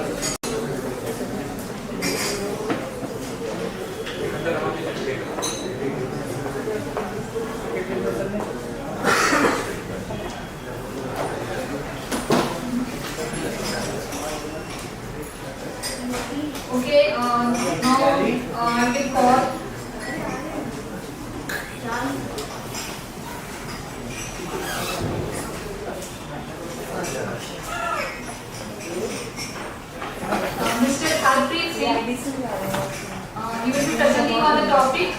Okay, now I will call Mr. Harpreet Singh. He will be presenting on the topic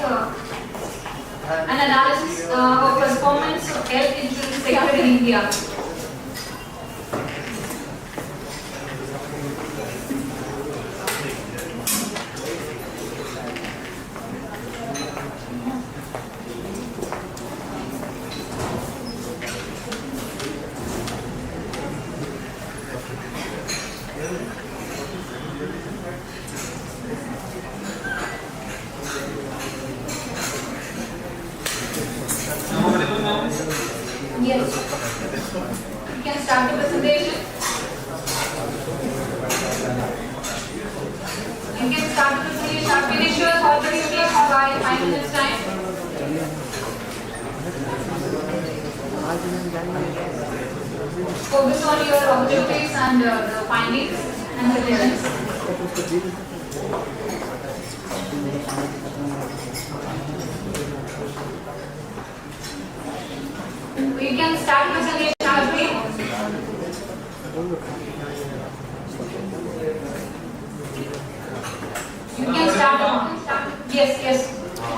an analysis of performance of health insurance sector in India. Yes. You can start the presentation. You can start the presentation. Finish your thought presentation by 5 minutes time. Focus on your objectives and the findings and suggestions. You can start presentation. You can start. Yes.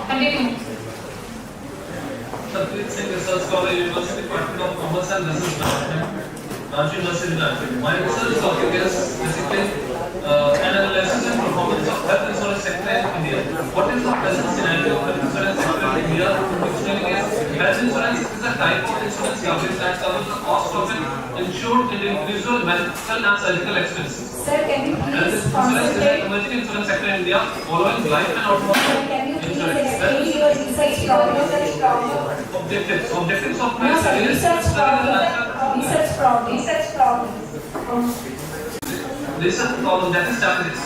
Continue. Harpreet Singh, Research Scholar, University Department of Commerce and Business Management. Ranchi University. My research topic is basically analysis and performance of health insurance sector in India. What is the present scenario of health insurance sector in India? Explaining is health insurance is a type of insurance coverage that covers the cost of an insured individual medical and surgical expenses. Sir, can you Health please insurance is concentrate? an emerging insurance sector in India following life and automobile Can you please insurance. explain your research problem? Objectives of my No, sir, study is research problem. Research problem. research problem, that is challenges.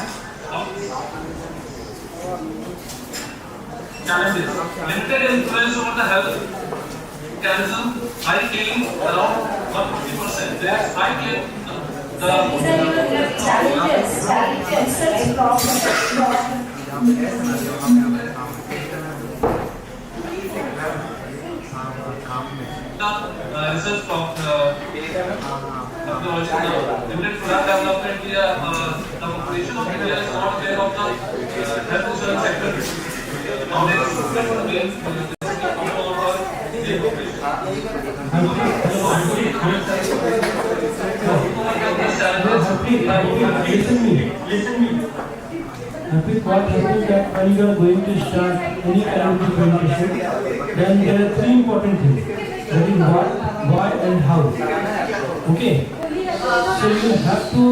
Challenges. Limited influence over the health mechanism, high claim around 150%. There is high claim. These are your challenges. Research problem. Research from limited product development, the population of India is not aware of the health insurance sector. Nowadays, Listen me. Harpreet, what happens that when you are going to start any kind of presentation, then there are three important things. That is what, why and how. Okay? So you have to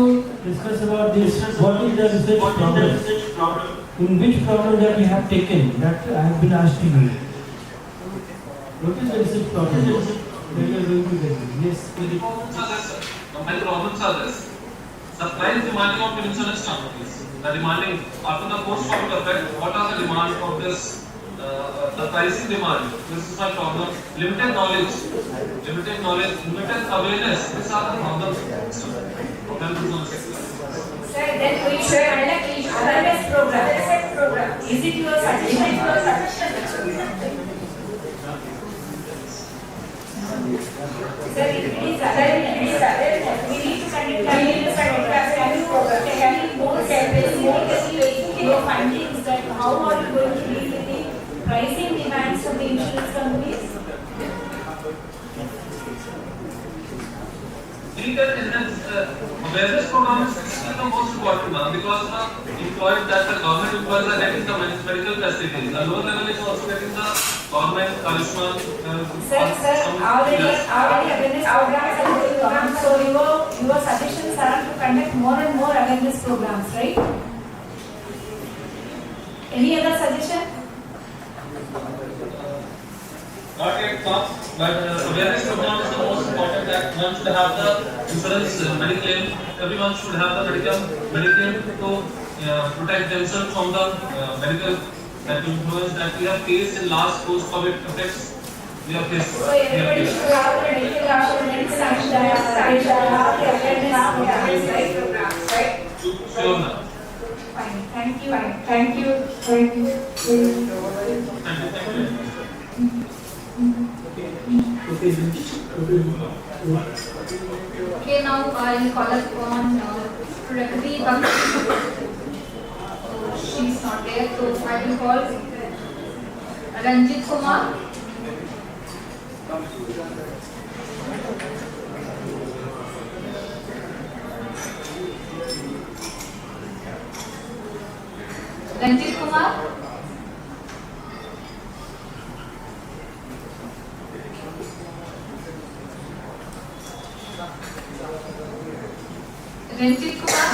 discuss about this. What is the research problem? In which problem that you have taken? That I have been asking you. What is the research problem that you are going to get? Yes, please. my problems are this. Supply is demanding of insurance companies. The demanding after the post-COVID effect, what are the demand of this? The pricing demand. This is my problem. Limited knowledge, limited awareness. These are the problems. Sir, then we should conduct awareness program. Is it your suggestion? Sir, it is awareness. We need to conduct awareness program. Can you more your findings that how are you going to deal with the pricing demands of the insurance companies? Awareness program is the most important one because the government employees are getting the medical facilities. The lower level is also getting the government Ayushman. Sir, already awareness programs are going on. So your suggestions are to conduct more and more awareness programs, right? Any other suggestion? Not yet come, but awareness program is the most important that one should have the insurance mediclaim. Everyone should have the mediclaim to protect themselves from the medical influence that we have faced in last post-COVID effects. We have faced. So everybody should have the medical insurance and have the awareness programs, right? Sure, ma'am. Fine. Thank you. Thank you. Okay, now I'll call upon Referee Bhakti. She's not there, so I will call Ranjit Kumar. Ranjit Kumar. Ranjit Kumar.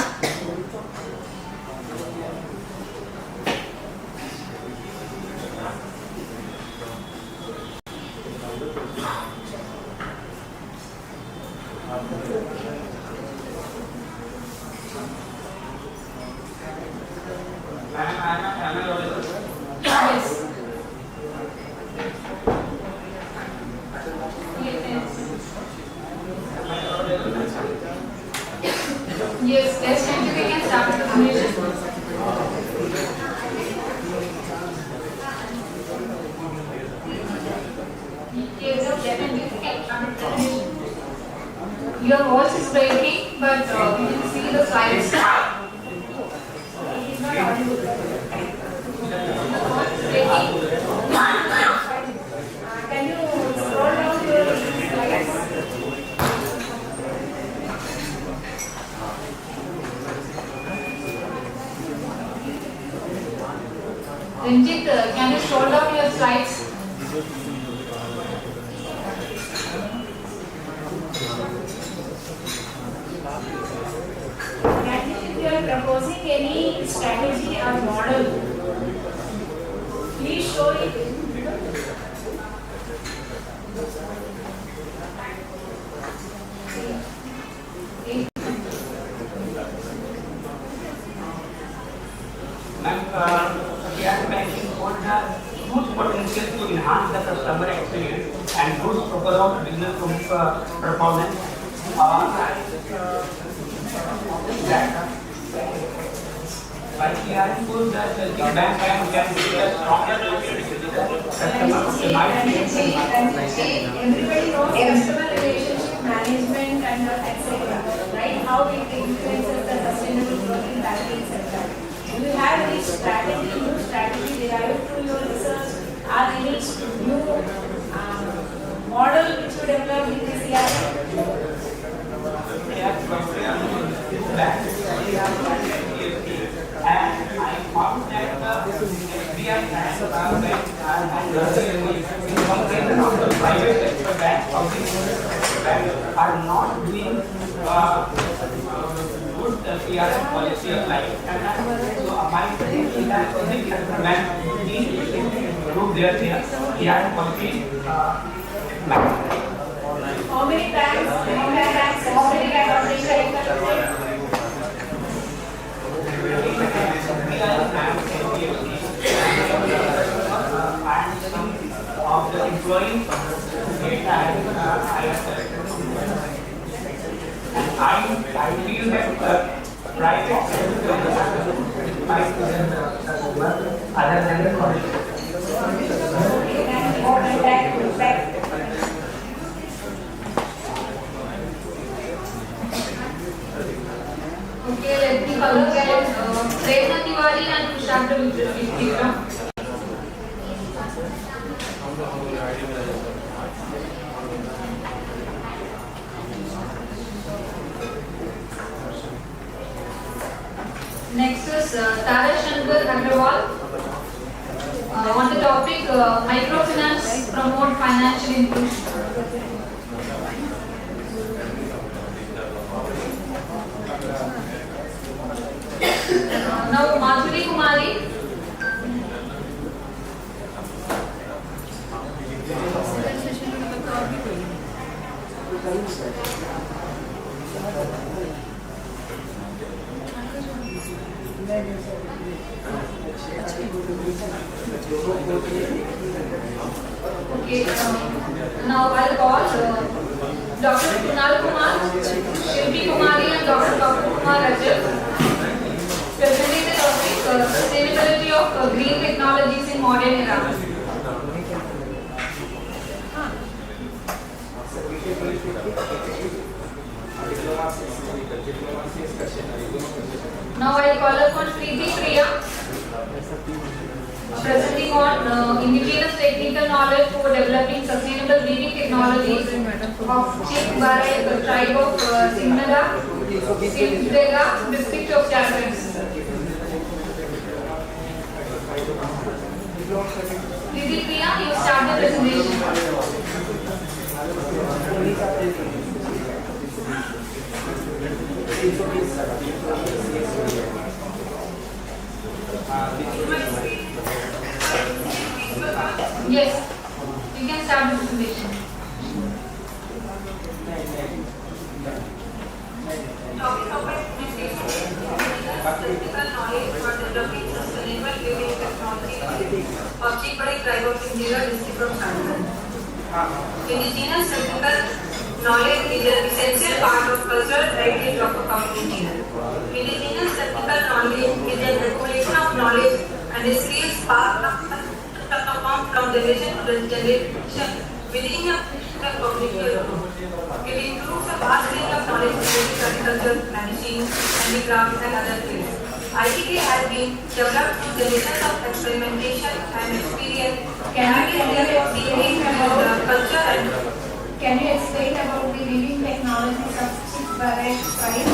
Yes, yes, thank you. We can start the presentation. Yes, definitely we can start the presentation. Your voice is breaking, but we can see the slides. It is not audible. The voice is breaking. Can you scroll down to your slides? Ranjit, can you show down your slides? Ranjit, if you are proposing any strategy or model, please show it. Gas banking holds a huge potential to enhance the customer experience and boost overall business performance. By clearing good that the bank can be a stronger customer Everybody knows customer relationship management and etc. Right? How it influences the sustainable growth in banking sector. Do you have any strategy, new strategy derived from your research, or any new model which you developed in this area? And I found that SBI and the private sector banks are not doing good PRM policy of life. So my suggestion is that public sector banks need to improve their PRM policy. How many banks are of the employees I feel that private other than the college. Okay, let me color guide Prerna Tiwari and Kushagra Vikram. Next is Tara Shankar Agrawal on the topic microfinance promote financial inclusion. Now Madhuri Kumari. Okay, now I'll call Dr. Kunal Kumar, Shilpi Kumari and Dr. Kumar Rajat, presenting the topic sustainability of green technologies in modern era. Now I'll call upon Preeti Priya, presenting on indigenous technical knowledge for developing sustainable breeding technologies of Chick Barai, the tribe of Sinhala, Simdega, district of Jharkhand. Preeti Priya, you start the presentation. Yes, you can start the presentation. Topic of my presentation is technical knowledge for developing sustainable living technology of Chikbari tribe of India, district of Jharkhand. Indigenous technical knowledge is an essential part of cultural heritage of a community. Indigenous technical knowledge is an accumulation of knowledge and skills passed from generation to generation within a community. It includes a vast range of knowledge related to agriculture, managing, handicraft, and other fields. ITK has been developed through generations of experimentation and experience. Can you explain about culture and Can you explain about the living technologies of Chick Barai tribe?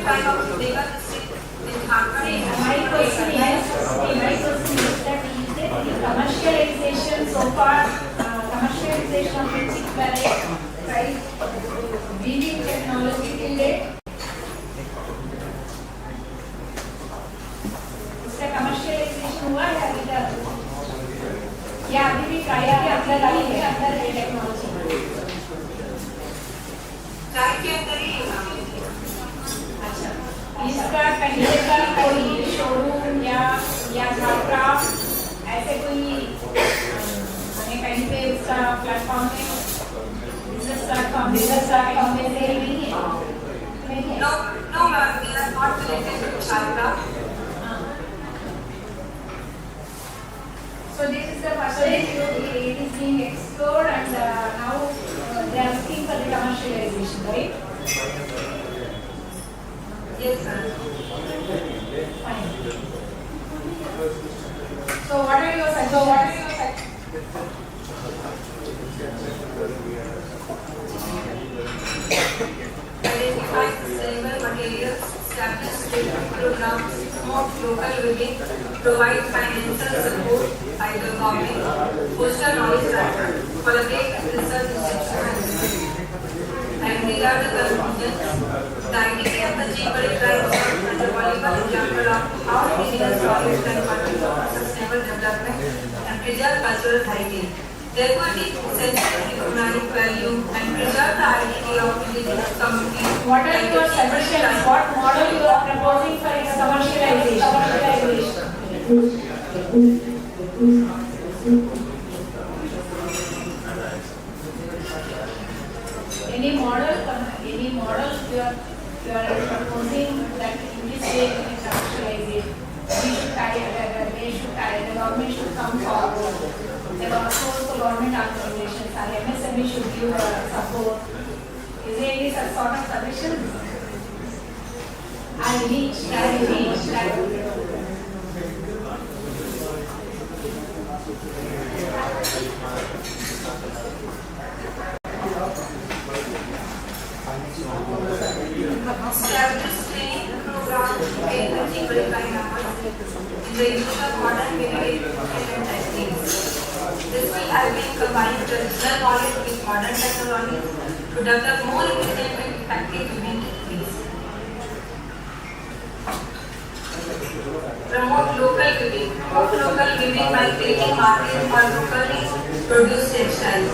time of legal in Jharkhand. My question is that is there any commercialization so far, commercialization of the chip barrier, right? Weaving technology till date? इसका commercialization हुआ है अभी तक? या अभी भी try के अंदर आई है अंदर है टेक्नोलॉजी? ट्राई के अंदर ही अच्छा, इसका कहीं का कोई शोरूम या छात्रा ऐसे कोई हमें कहीं पे उसका प्लेटफॉर्म पे बिजनेस प्लेटफॉर्म पे सेल नहीं है? No, ma'am, we are not related to China. So this is the first stage, it is being explored and now they are looking for the commercialization, right? Yes, sir. Fine. So what are your suggestions? Identify sustainable materials, establish training programs, promote local living, provide financial support by the government, foster knowledge transfer, collaborate with research institutions. And these are the conclusions. The idea of the cheaper drive is a valuable example of how indigenous knowledge can contribute to sustainable development and preserve cultural heritage. Therefore, it is essential to recognize value and preserve the identity of indigenous communities. What are your suggestions? What model you are proposing for its commercialization? Any model you are proposing that in this way we can commercialize it? The government should come forward. There are also government organizations, our MSME should give support. Is there any such sort of suggestion? I reach that. Establish training programs to train the cheaper numbers in the use of modern medical and techniques. This will help in combining traditional knowledge with modern technology to develop more efficient and effective living techniques. Promote local living. Promote local living by creating markets for locally produced textiles.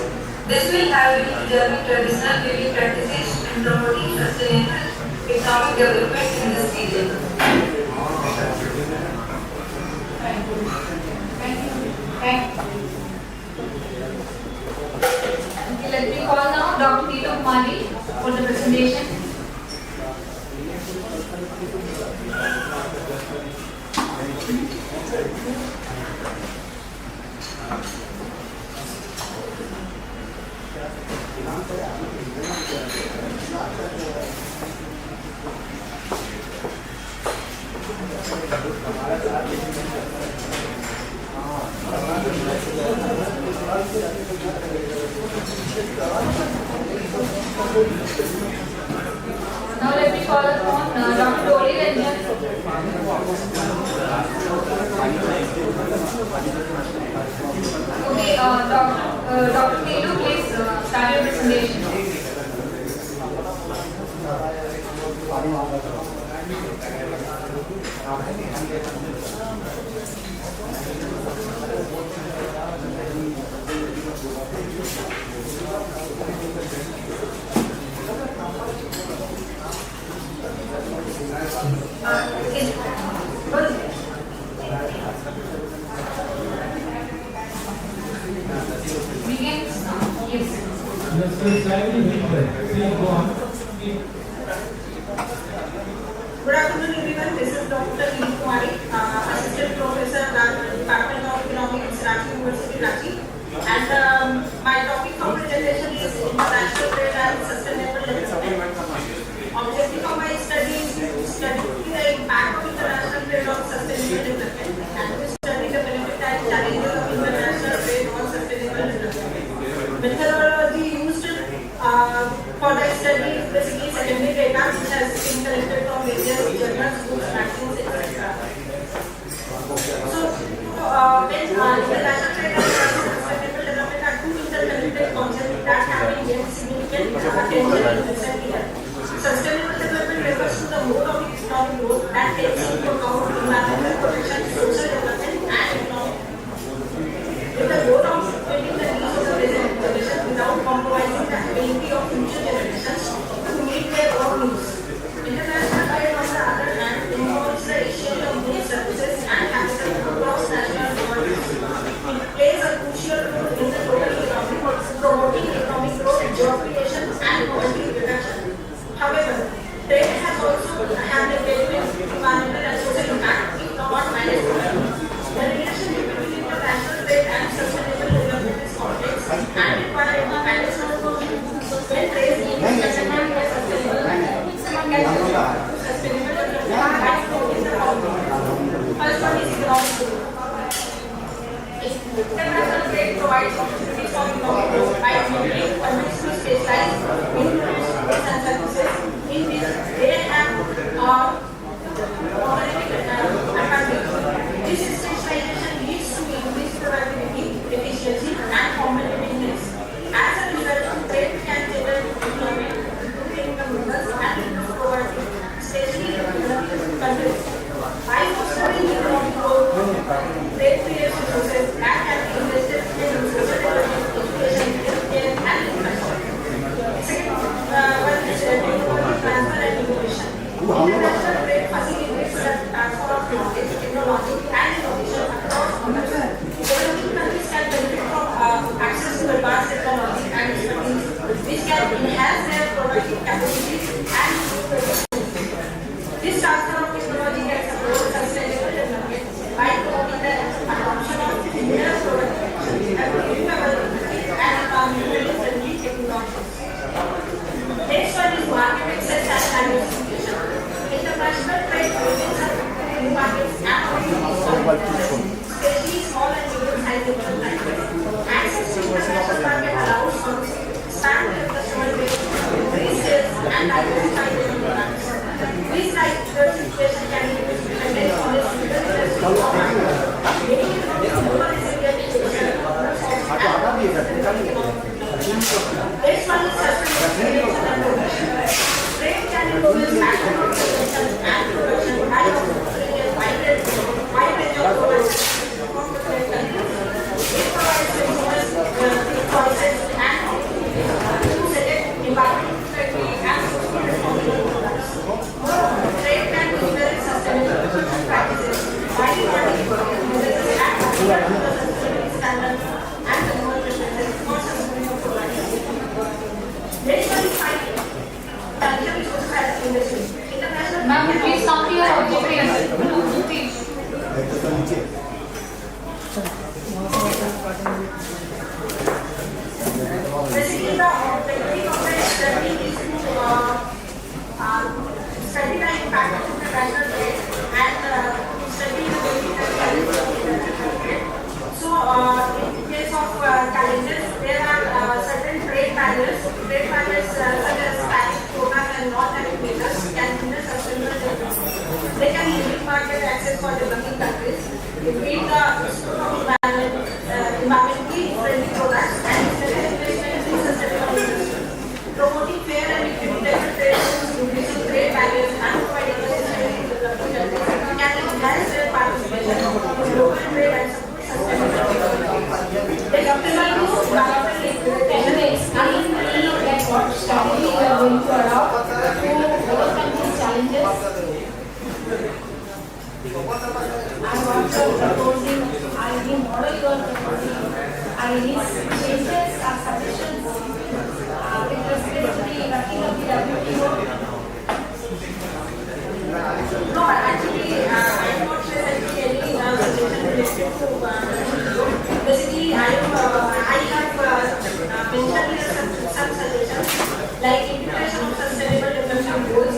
This will help in preserving traditional living practices and promoting sustainable economic development in this region. Thank you. Okay, let me call now Dr. Neetu Kumari for the presentation. Now let me call upon Dr. Dori Ranjan. Okay, Dr. Neetu, please start your presentation. Let's go slightly deeper. Please go on. Good afternoon, everyone. This is Dr. Neetu Kumari, Assistant Professor at the Department of Economics, Ranchi University, Ranchi. And my topic for presentation is International Trade and Sustainable Development. Objective of my study is to study the impact of international trade on sustainable development and to study the benefit and challenges of international trade on sustainable development. Methodology used for the study is basically secondary data which has been collected from various significant attention in recent years. Sustainable development refers to the mode of economic growth that takes into account environmental protection, social development, and economic with the goal of meeting the needs of the present generation without compromising the ability of future generations to meet their own needs. International trade, on the other hand, involves the exchange of goods, services, and capital across national borders. It plays a crucial role in the total economy, promoting economic growth, job creation, and poverty reduction. However, trade has also had a negative environmental and social impact if not managed well. The relationship between international trade and sustainable development is complex and requires a balance of both. When trade is sustainable and sustainable development has to in the outcome. First one is economic growth. International trade provides opportunities for economic growth by enabling countries to specialize in goods and services in which they have competitive advantage. This specialization leads to increased productivity, efficiency, and competitiveness. As a result, trade can generate employment, improve income levels, and improve poverty, especially in developing countries. By fostering economic growth, trade creates resources that can be invested in social development, education, healthcare, and infrastructure. Second, one is technology transfer and innovation. International trade facilitates the transfer of knowledge, technology, and innovation across borders. Developing countries can benefit from access to advanced technology and expertise, which can enhance their productive capabilities and improve. This transfer of technology can support sustainable development by promoting the adoption of cleaner production, renewable energy, and environmentally friendly technologies. Next one is market access and diversification. International trade opens up new markets and opportunities, especially small and medium-sized enterprises. Access to international market allows firms to expand their customer base, increase sales, and diversify their products. This diversification can reduce dependence on a single industry or market, making it more resilient in economic Next one is sustainable and production. Trade can influence national production and production by offering a wide range of products from different countries. It provides consumers choices and opportunities to select environmentally friendly and socially responsible products. Moreover, trade can encourage sustainable practices by rewarding businesses and adhering to the sustainability standards and consumer preferences for sustainable products. Next one is financial resources and industry. International Ma'am, please come to your objective. Please. Basically, the objective of the study is to study the impact of international trade and study the benefits and challenges of international trade. So, in case of challenges, there are certain trade barriers. Trade barriers such as tariff, quotas, and non-tariff measures can hinder sustainable development. They can limit market access for developing countries. It means the issue of environmentally friendly products and investment in sustainable industry. Promoting fair and equitable trade rules, reducing trade barriers, and providing assistance to developing countries can enhance their participation in global trade and support sustainable development. The optimal use of environmental implementation is Like what strategy you are going to adopt to overcome these challenges? And what you are proposing, the model you are proposing, are these changes or suggestions with respect to the working of the WTO? No, actually, I'm not presenting any suggestion related to WTO. Basically, I have mentioned here some suggestions like integration of sustainable development goals.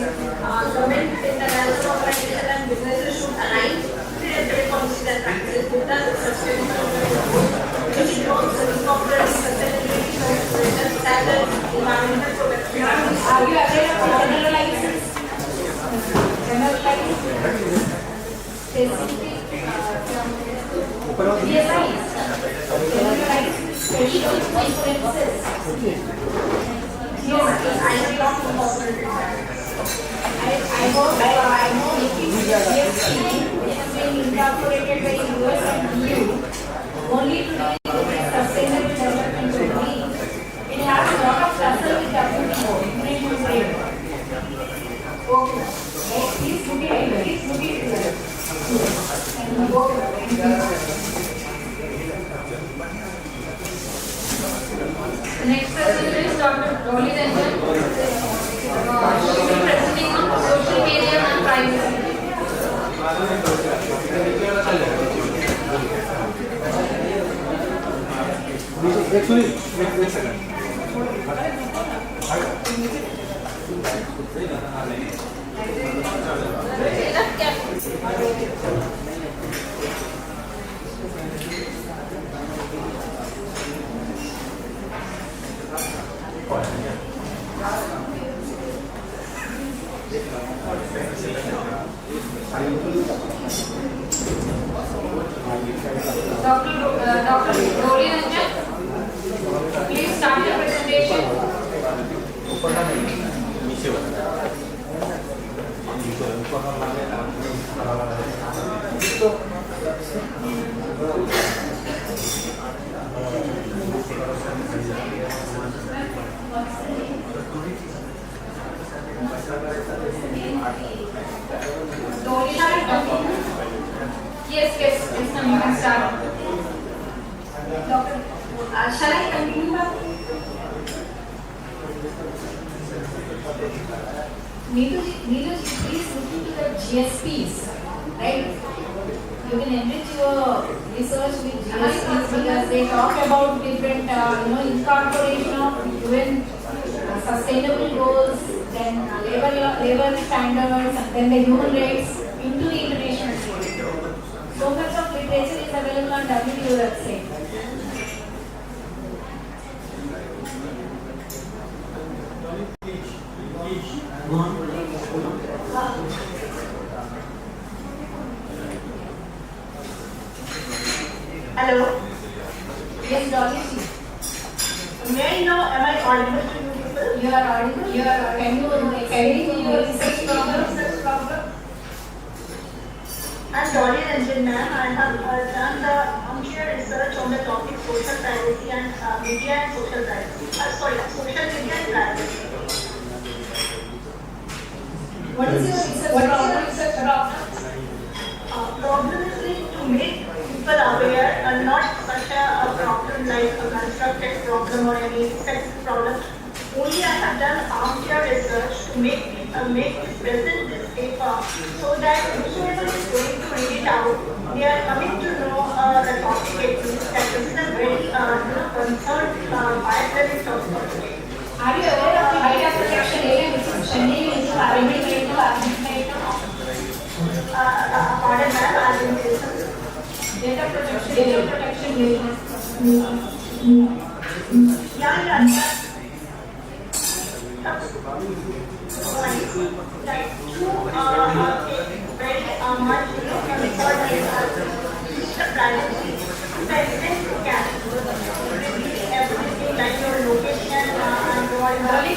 Government, international organizations, and businesses should align trade policies and practices with the sustainable development goals, which involves incorporating sustainability considerations such as environmental protection. Are you aware of generalized specific realized special consequences? are not incorporated. I know GSP has been incorporated by US and EU only to deal with sustainable development goals. It has a lot of tussle with WTO, international trade. Okay. Please put it here. The next person is Dr. Dolly Ranjan. She will be presenting on social media and privacy. Actually, wait a second. Dr. Dolly Ranjan, please start your presentation. Dolly, yes, ma'am, you can start. Doctor, shall I continue, ma'am? Neetu, please look into the GSPs, right? You can enrich your research with GSPs because they talk about different, incorporation of UN sustainable goals, then labor standards, and then the human rights into the international trade. So much of literature is available on WTO website. Hello. Yes, Dolly. May I know, am I audible to you people? You are audible. Can you explain your research problem? I'm Dolly Ranjan, ma'am. I have done the armchair research on the topic social privacy and media and social privacy. Social media and privacy. What is your research problem? Problem is to make people aware and not such a problem like a constructed problem or any specific problem. Only I have done armchair research to make present this paper so that whoever is going to read it out, they are coming to know the topic at least that this is a very concerned bilateral topic. Are you aware of the data protection area which is pending in the Parliament? Pardon, ma'am, I didn't listen. Data protection area. Yeah.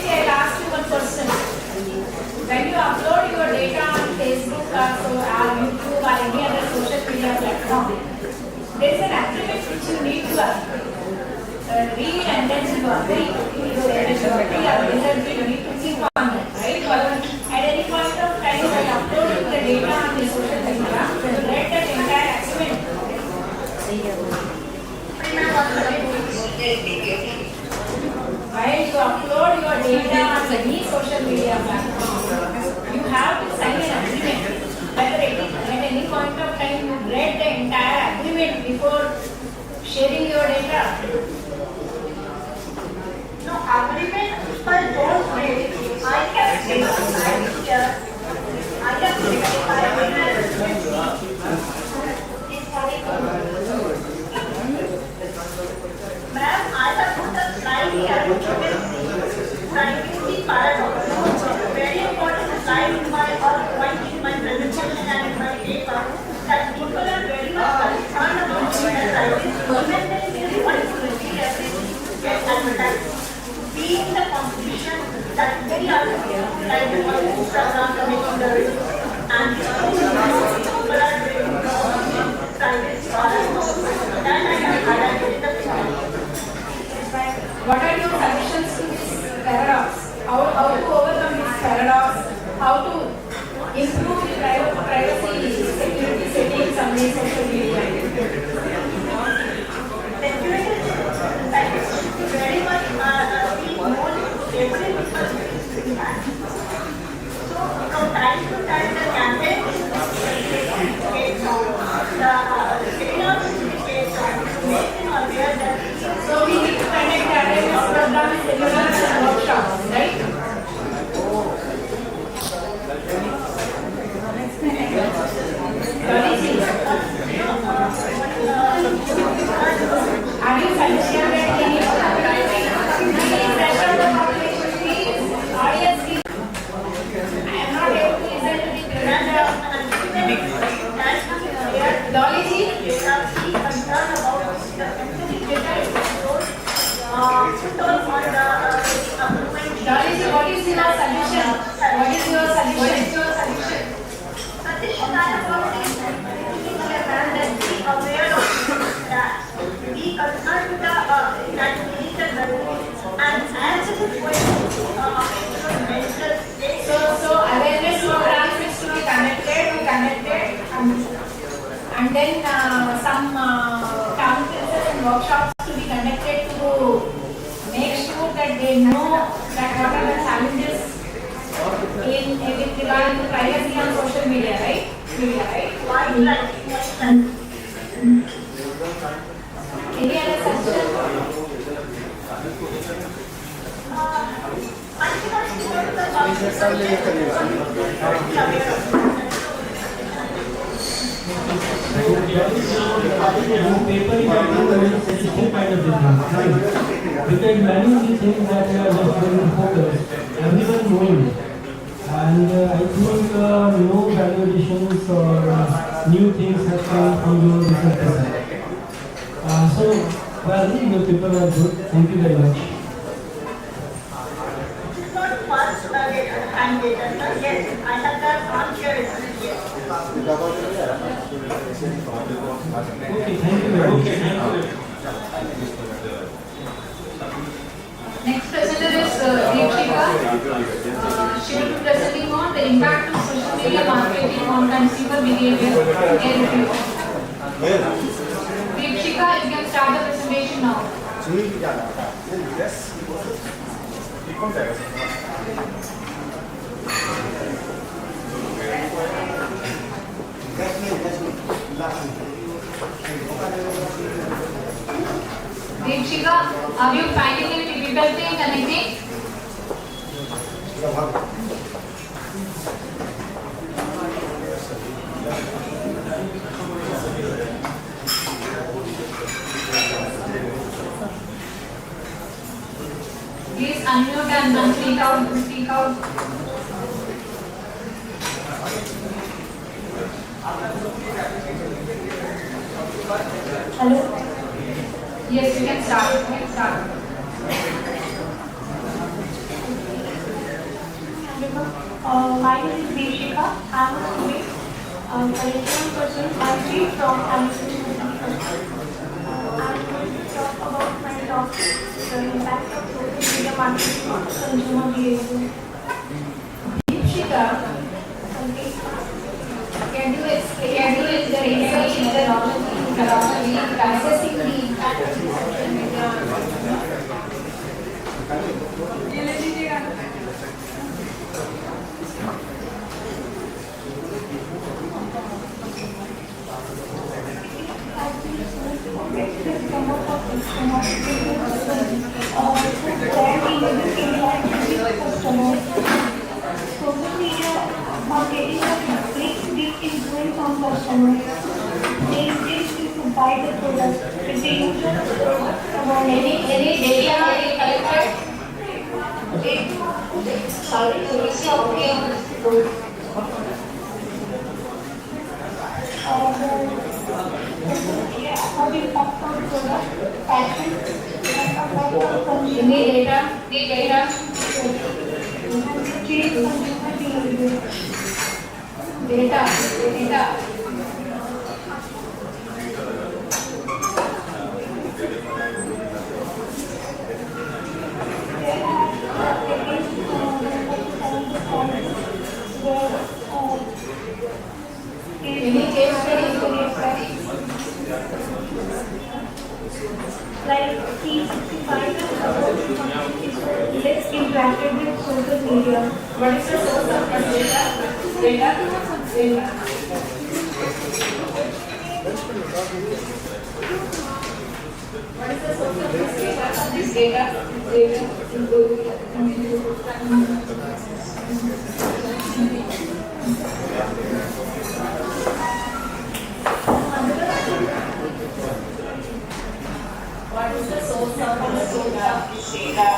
I'll ask you one question. When you upload your data on Facebook or YouTube or any other social media platform, there is an agreement which you need to read and then you agree. You need to click on that, right? At any point of time, when uploading the data on the social media, read that entire agreement. While you upload your data on any social media platform, you have to sign an agreement. Whether at any point of time you read the entire agreement before sharing your data. No, agreement, but don't read. I can take an idea. I can take Ma'am, I have put a slide here which is privacy paradox. Very important slide in my point in my presentation and in my paper that people are very much concerned about their privacy. Even there is very one to read everything to get advertised. Be in the competition that how to overcome this paradox, how to improve the privacy security settings on the social media. Thank you very much. We want every impact. So from time to time the campaign is the seminars to make them aware that. So we need to connect the awareness programs, seminars and workshops, right? Have you suggested any pressure on the population, please? Audience, please. I am not able to listen to the Dolly ji? Dolly ji, what is your solution? What is your solution? Suggestion I have got is that be aware of that, be concerned with that digital learning, and as it is going to mental state. So awareness programs is to be connected, and then some town classes and workshops to be conducted to make sure that they know that what are the challenges in with regard to privacy on social media, right? Any other suggestions? Paper is still kind of different, right? Because many of the things that we are just going to focus, everyone knowing. And I think no valuations or new things have come from your research side. So, well, your paper was good. Thank you very much. Not first and data, yes, I have that on here. Okay, thank you very much. Next presenter is Deepshika. She will be presenting on the impact of social media marketing on consumer behavior. Deepshika, you can start the presentation now. Deepshika, are you finding any difficulty in connecting? Please unmute and then speak out. Hello? Yes, you can start. My name is Deepshika. I am a student, curriculum person. I read from University. I am going to talk about my topic, the impact of social media marketing on consumer behavior. Deepshika, can you explain the research methodology assessing the impact of social media? Social media marketing has great big influence on customers. They insist to buy the product if the user about Any data collected? how the impact on product, fashion, and effect on consumer Data. and change consumer behavior. Data. There are started with social media. What is the source of this data? What is the source of this data? What is the source of this data?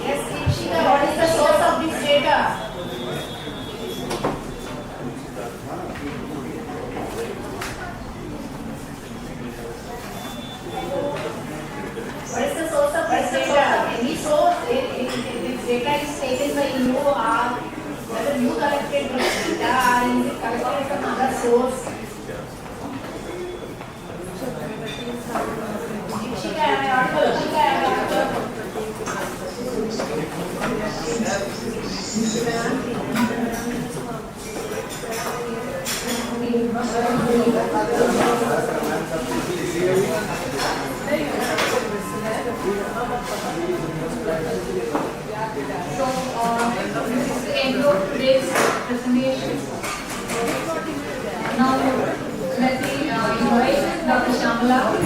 Yes, Ikshika, what is the source of this data? What is the source of this data? Any source, this data is taken by you or whether you collected this data or is it collected from other source? Ikshika, am I audible? So, this is the end of today's presentation. Now, let me invite Dr. Shamala to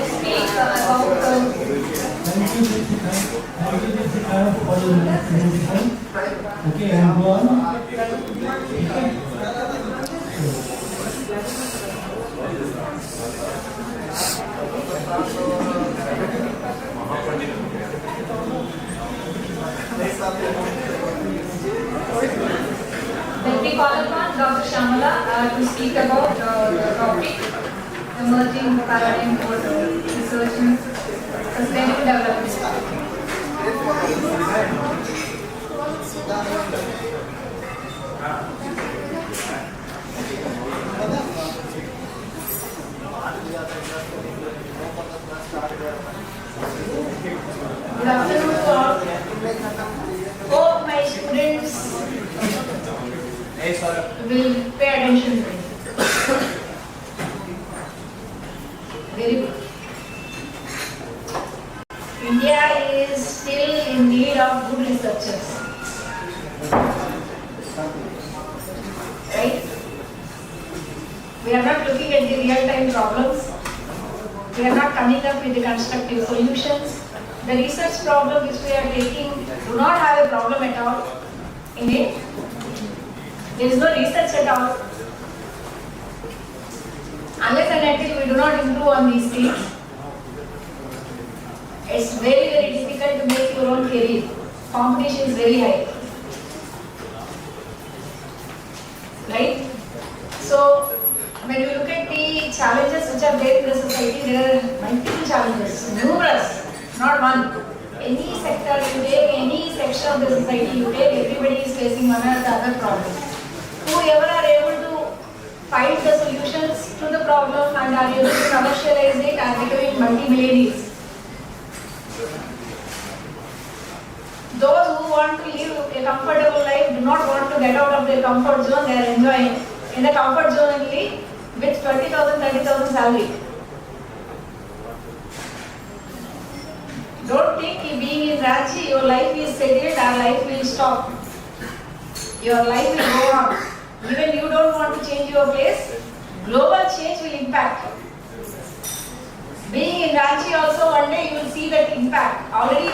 speak about Thank you, Jessica. Thank you, Jessica, for your presentation. Okay, and go on. Let me call upon Dr. Shamala to speak about the topic emerging paradigm for research and sustainable development. Good afternoon to all. Hope my students will pay attention to me. Very good. India is still in need of good researchers. Right? We are not looking at the real-time problems. We are not coming up with the constructive solutions. The research problem which we are taking do not have a problem at all in it. There is no research at all. Unless and until we do not improve on these things, it's very, very difficult to make your own career. Competition is very high. Right? So, when you look at the challenges which are there in the society, there are multiple challenges, numerous, not one. Any sector you take, any section of the society you take, everybody is facing one or the other problem. Whoever are able to find the solutions to the problem and are able to commercialize it are becoming multi-millionaires. Those who want to live a comfortable life do not want to get out of their comfort zone, they are enjoying in the comfort zone only with 20,000, 30,000 salary. Don't think being in Ranchi, your life is settled, our life will stop. Your life will go on. Even you don't want to change your place, global change will impact. Being in Ranchi also, one day you will see that impact. Already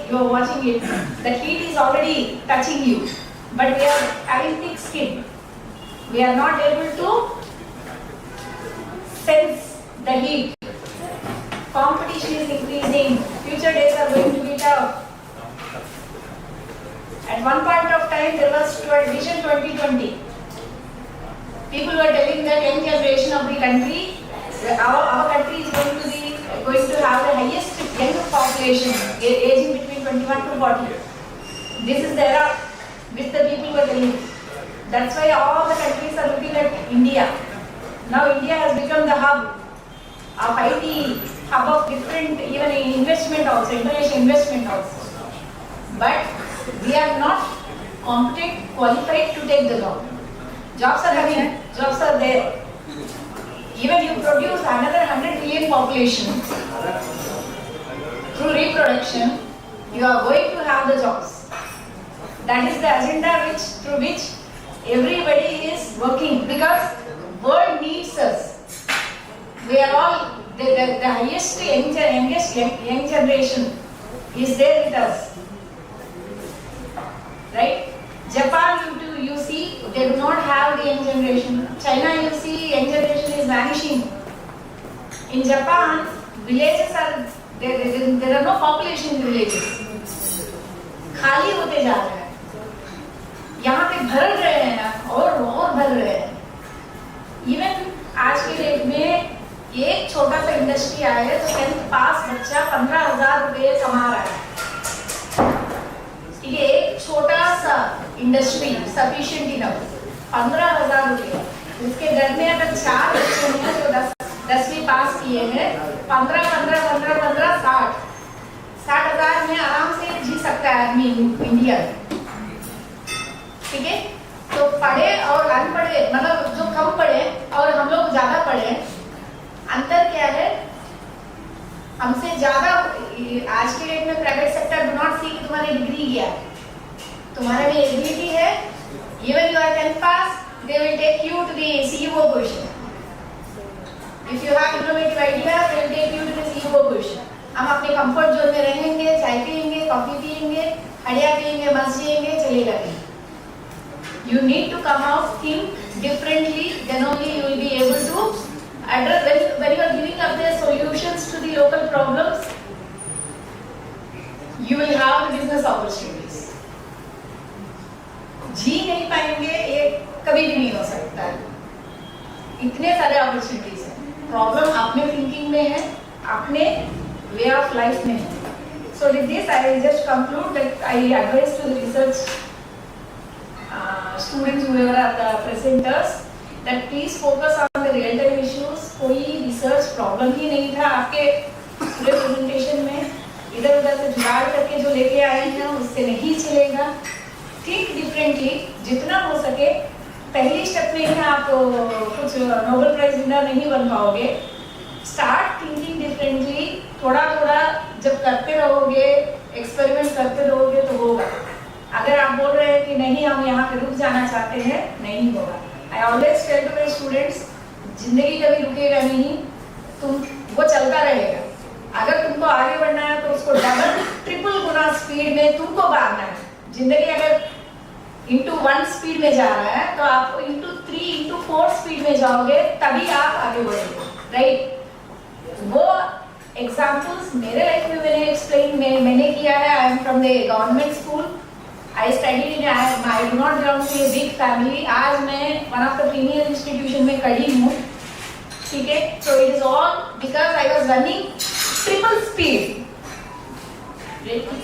you are watching it. The heat is already touching you. But we are having thick skin. We are not able to sense the heat. Competition is increasing. Future days are going to be tough. At one point of time, there was Vision 2020. People were telling that young generation of the country, our country is going to have the highest young population, aging between 21 to 40. This is the era which the people were telling. That's why all the countries are looking at India. Now India has become the hub of IT, hub of different, even investment also, international investment also. But we are not competent, qualified to take the job. Jobs are coming, jobs are there. Even you produce another 100 million population through reproduction, you are going to have the jobs. That is the agenda through which everybody is working, because world needs us. We are all the highest youngest young generation is there with us, right? Japan, you see, they do not have the young generation. China, you see, young generation is vanishing. In Japan, villages are there are no population in villages. खाली होते जा रहे हैं. यहाँ पे भर रहे हैं और भर रहे हैं. Even आज के डेट में एक छोटा सा इंडस्ट्री आया है तो 10th पास बच्चा 15,000 रुपए कमा रहा है. ठीक है, एक छोटा सा इंडस्ट्री सफिशिएंट इनफ 15,000 रुपए. जिसके घर में अगर 4 बच्चे हैं जो 10वीं पास किए हैं, 15 60,000 में आराम से जी सकता है आदमी इंडिया में. ठीक है, तो पढ़े और अनपढ़े, मतलब जो कम पढ़े और हम लोग ज्यादा पढ़े, अंतर क्या है? हमसे ज्यादा आज के डेट में private sector do not see कि तुम्हारी डिग्री क्या है, तुम्हारा भी एबिलिटी है. Even you are 10th pass, they will take you to the CEO position. If you have innovative idea, they will take you to the CEO position. हम अपने comfort zone में रहेंगे, चाय पियेंगे, कॉफी पियेंगे, हड़िया पियेंगे, मस्त जिएंगे, चलेगा नहीं. You need to come out, think differently, then only you will be able to address. When you are giving up the solutions to the local problems, you will have business opportunities. जी नहीं पाएंगे, ये कभी भी नहीं हो सकता है. इतने सारे opportunities हैं. Problem अपने thinking में है, अपने way of life में है. So with this, I will just conclude that I advise to the research students whoever are the presenters that please focus on the real time issues. कोई research problem ही नहीं था आपके पूरे presentation में. इधर उधर से जुगाड़ करके जो लेके आए हैं उससे नहीं चलेगा. Think differently, जितना हो सके. पहली स्टेप में ही आप कुछ नोबेल प्राइज विनर नहीं बन पाओगे. Start thinking differently. थोड़ा थोड़ा जब करते रहोगे, एक्सपेरिमेंट करते रहोगे तो होगा. अगर आप बोल रहे हैं कि नहीं हम यहाँ पे रुक जाना चाहते हैं, नहीं होगा. I always tell to my students, जिंदगी कभी रुकेगा नहीं, वो चलता रहेगा. अगर तुमको आगे बढ़ना है तो उसको डबल ट्रिपल गुना स्पीड में तुमको भागना है. जिंदगी अगर into 1 स्पीड में जा रहा है तो आप into 3 into 4 स्पीड में जाओगे, तभी आप आगे बढ़ोगे, राइट? वो एग्जाम्पल्स मेरे लाइफ में मैंने एक्सप्लेन मैंने किया है. I am from the government school. I studied in I do not belong to a big family. आज मैं one of the premier institution में खड़ी हूँ. ठीक है, so it is all because I was running triple speed.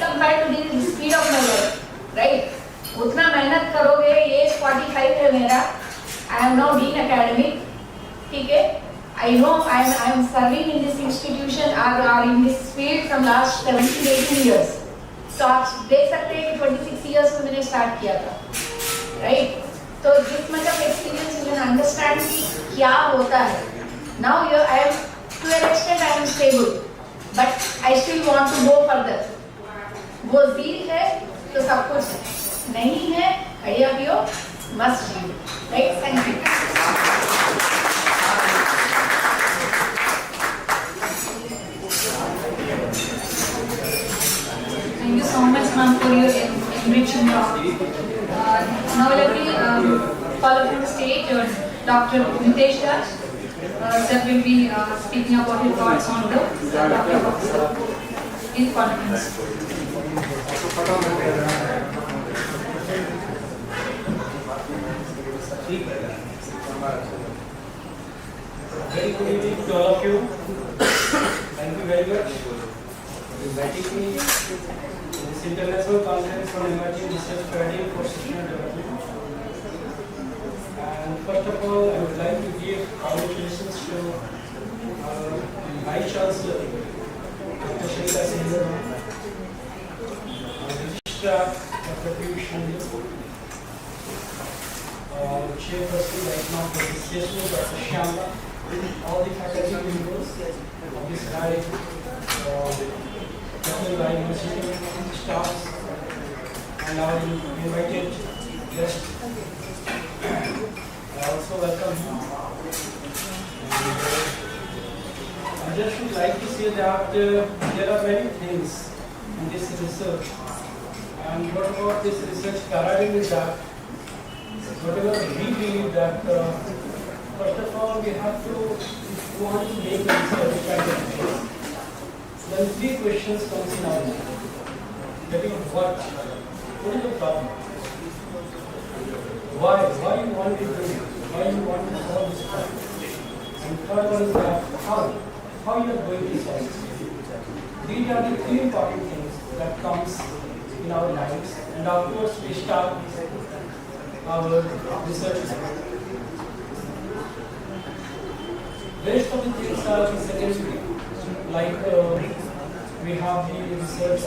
Compared to the speed of my life, right? उतना मेहनत करोगे. Age 45 है मेरा. I am now being academic. ठीक है, I know I am serving in this institution or in this field from last 17-18 years. तो आप देख सकते हैं कि 26 years में मैंने स्टार्ट किया था, राइट? तो this much of experience you can understand कि क्या होता है. Now I am to an extent I am stable, but I still want to go further. वो ज़ील है तो सब कुछ है, नहीं है हड़िया पियो, मस्त जियो, right? Thank you. Thank you so much, ma'am, for your enriching talk. Now let me call upon the stage Dr. Nitesh Das. Sir will be speaking about his thoughts on the topic of incontinence. Very good evening to all of you. Thank you very much for inviting me to this international conference on emerging research paradigm for sustainable development. And first of all, I would like to give congratulations to Vice Chancellor, Dr. Shrita Singh, Registrar, Dr. Piyush Chandra, chairperson right now for this session, Dr. Shyamla, all the faculty members of this high university staffs, and our invited guests. I also welcome you. I just would like to say that there are many things in this research, and what about this research paradigm is that whatever we believe that first of all we have to want to make a research kind of thing. Then three questions comes in our mind. That is what is the problem? Why you want to do it? Why you want to solve this problem? And third one is that how you are going to solve it. These are the three important things that comes in our lives, and afterwards we start our research. Rest of the things are secondary, like we have the research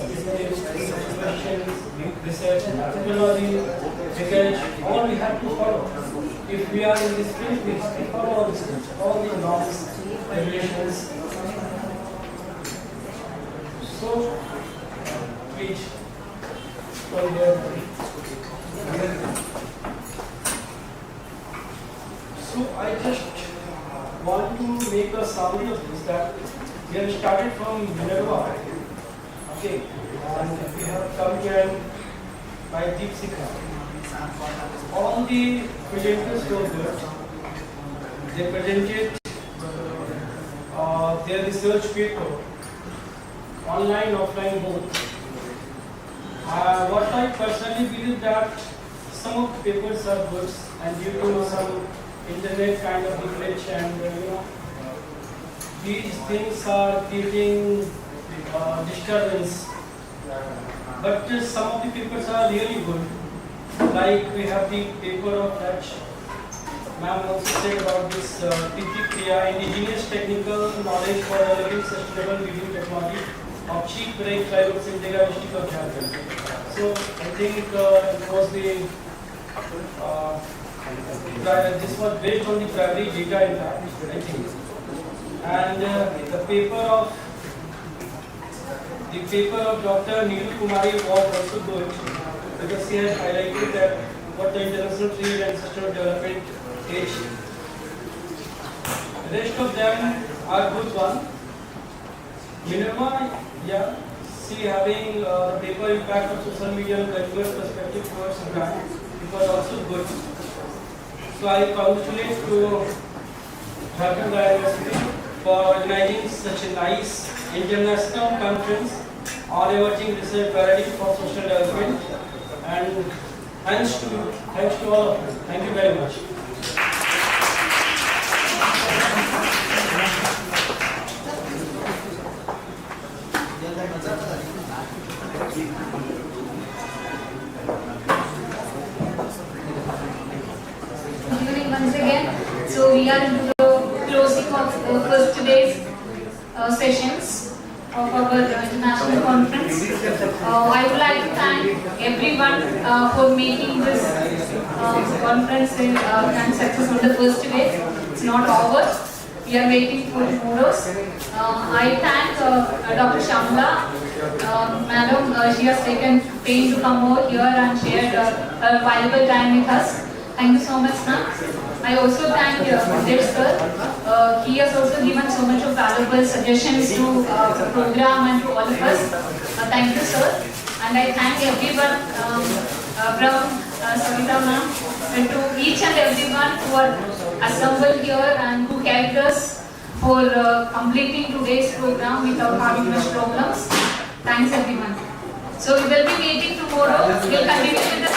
questions, research methodology, package, all we have to follow. If we are in this field, we have to follow all these things, all the norms, regulations. So, please, from there. So, I just want to make a summary of this, that we have started from Minerva, okay, and we have come here by Deep Sikha. All the presenters were good. They presented their research paper, online, offline, both. What I personally believe that some of the papers are good, and due to some internet kind of glitch and these things are creating disturbance. But some of the papers are really good. Like we have the paper of that ma'am also said about this PTPI, indigenous technical knowledge for developing sustainable video technology of cheap break tribals in Dega district of Jharkhand. So I think it was the this was based on the primary data in that, I think. And the paper of Dr. Neeru Kumari was also good, because she has highlighted that what the international trade and sustainable development is. The rest of them are good one. Minerva, yeah, she having the paper impact of social media and consumer perspective towards brand, it was also good. So I congratulate to Jharkhand University for organizing such a nice international conference on emerging research paradigm for social development, and thanks to all of you. Thank you very much. Good evening once again. So we are into the closing of first today's sessions of our international conference. I would like to thank everyone for making this conference and successful the first day. It's not over. We are waiting for tomorrow's. I thank Dr. Shyamla, madam. She has taken pain to come over here and shared her valuable time with us. Thank you so much, ma'am. I also thank Dev sir. He has also given so much of valuable suggestions to the program and to all of us. Thank you, sir. And I thank everyone from Savita ma'am and to each and everyone who are assembled here and who helped us for completing today's program without having much problems. Thanks everyone. So we will be meeting tomorrow. We will continue with the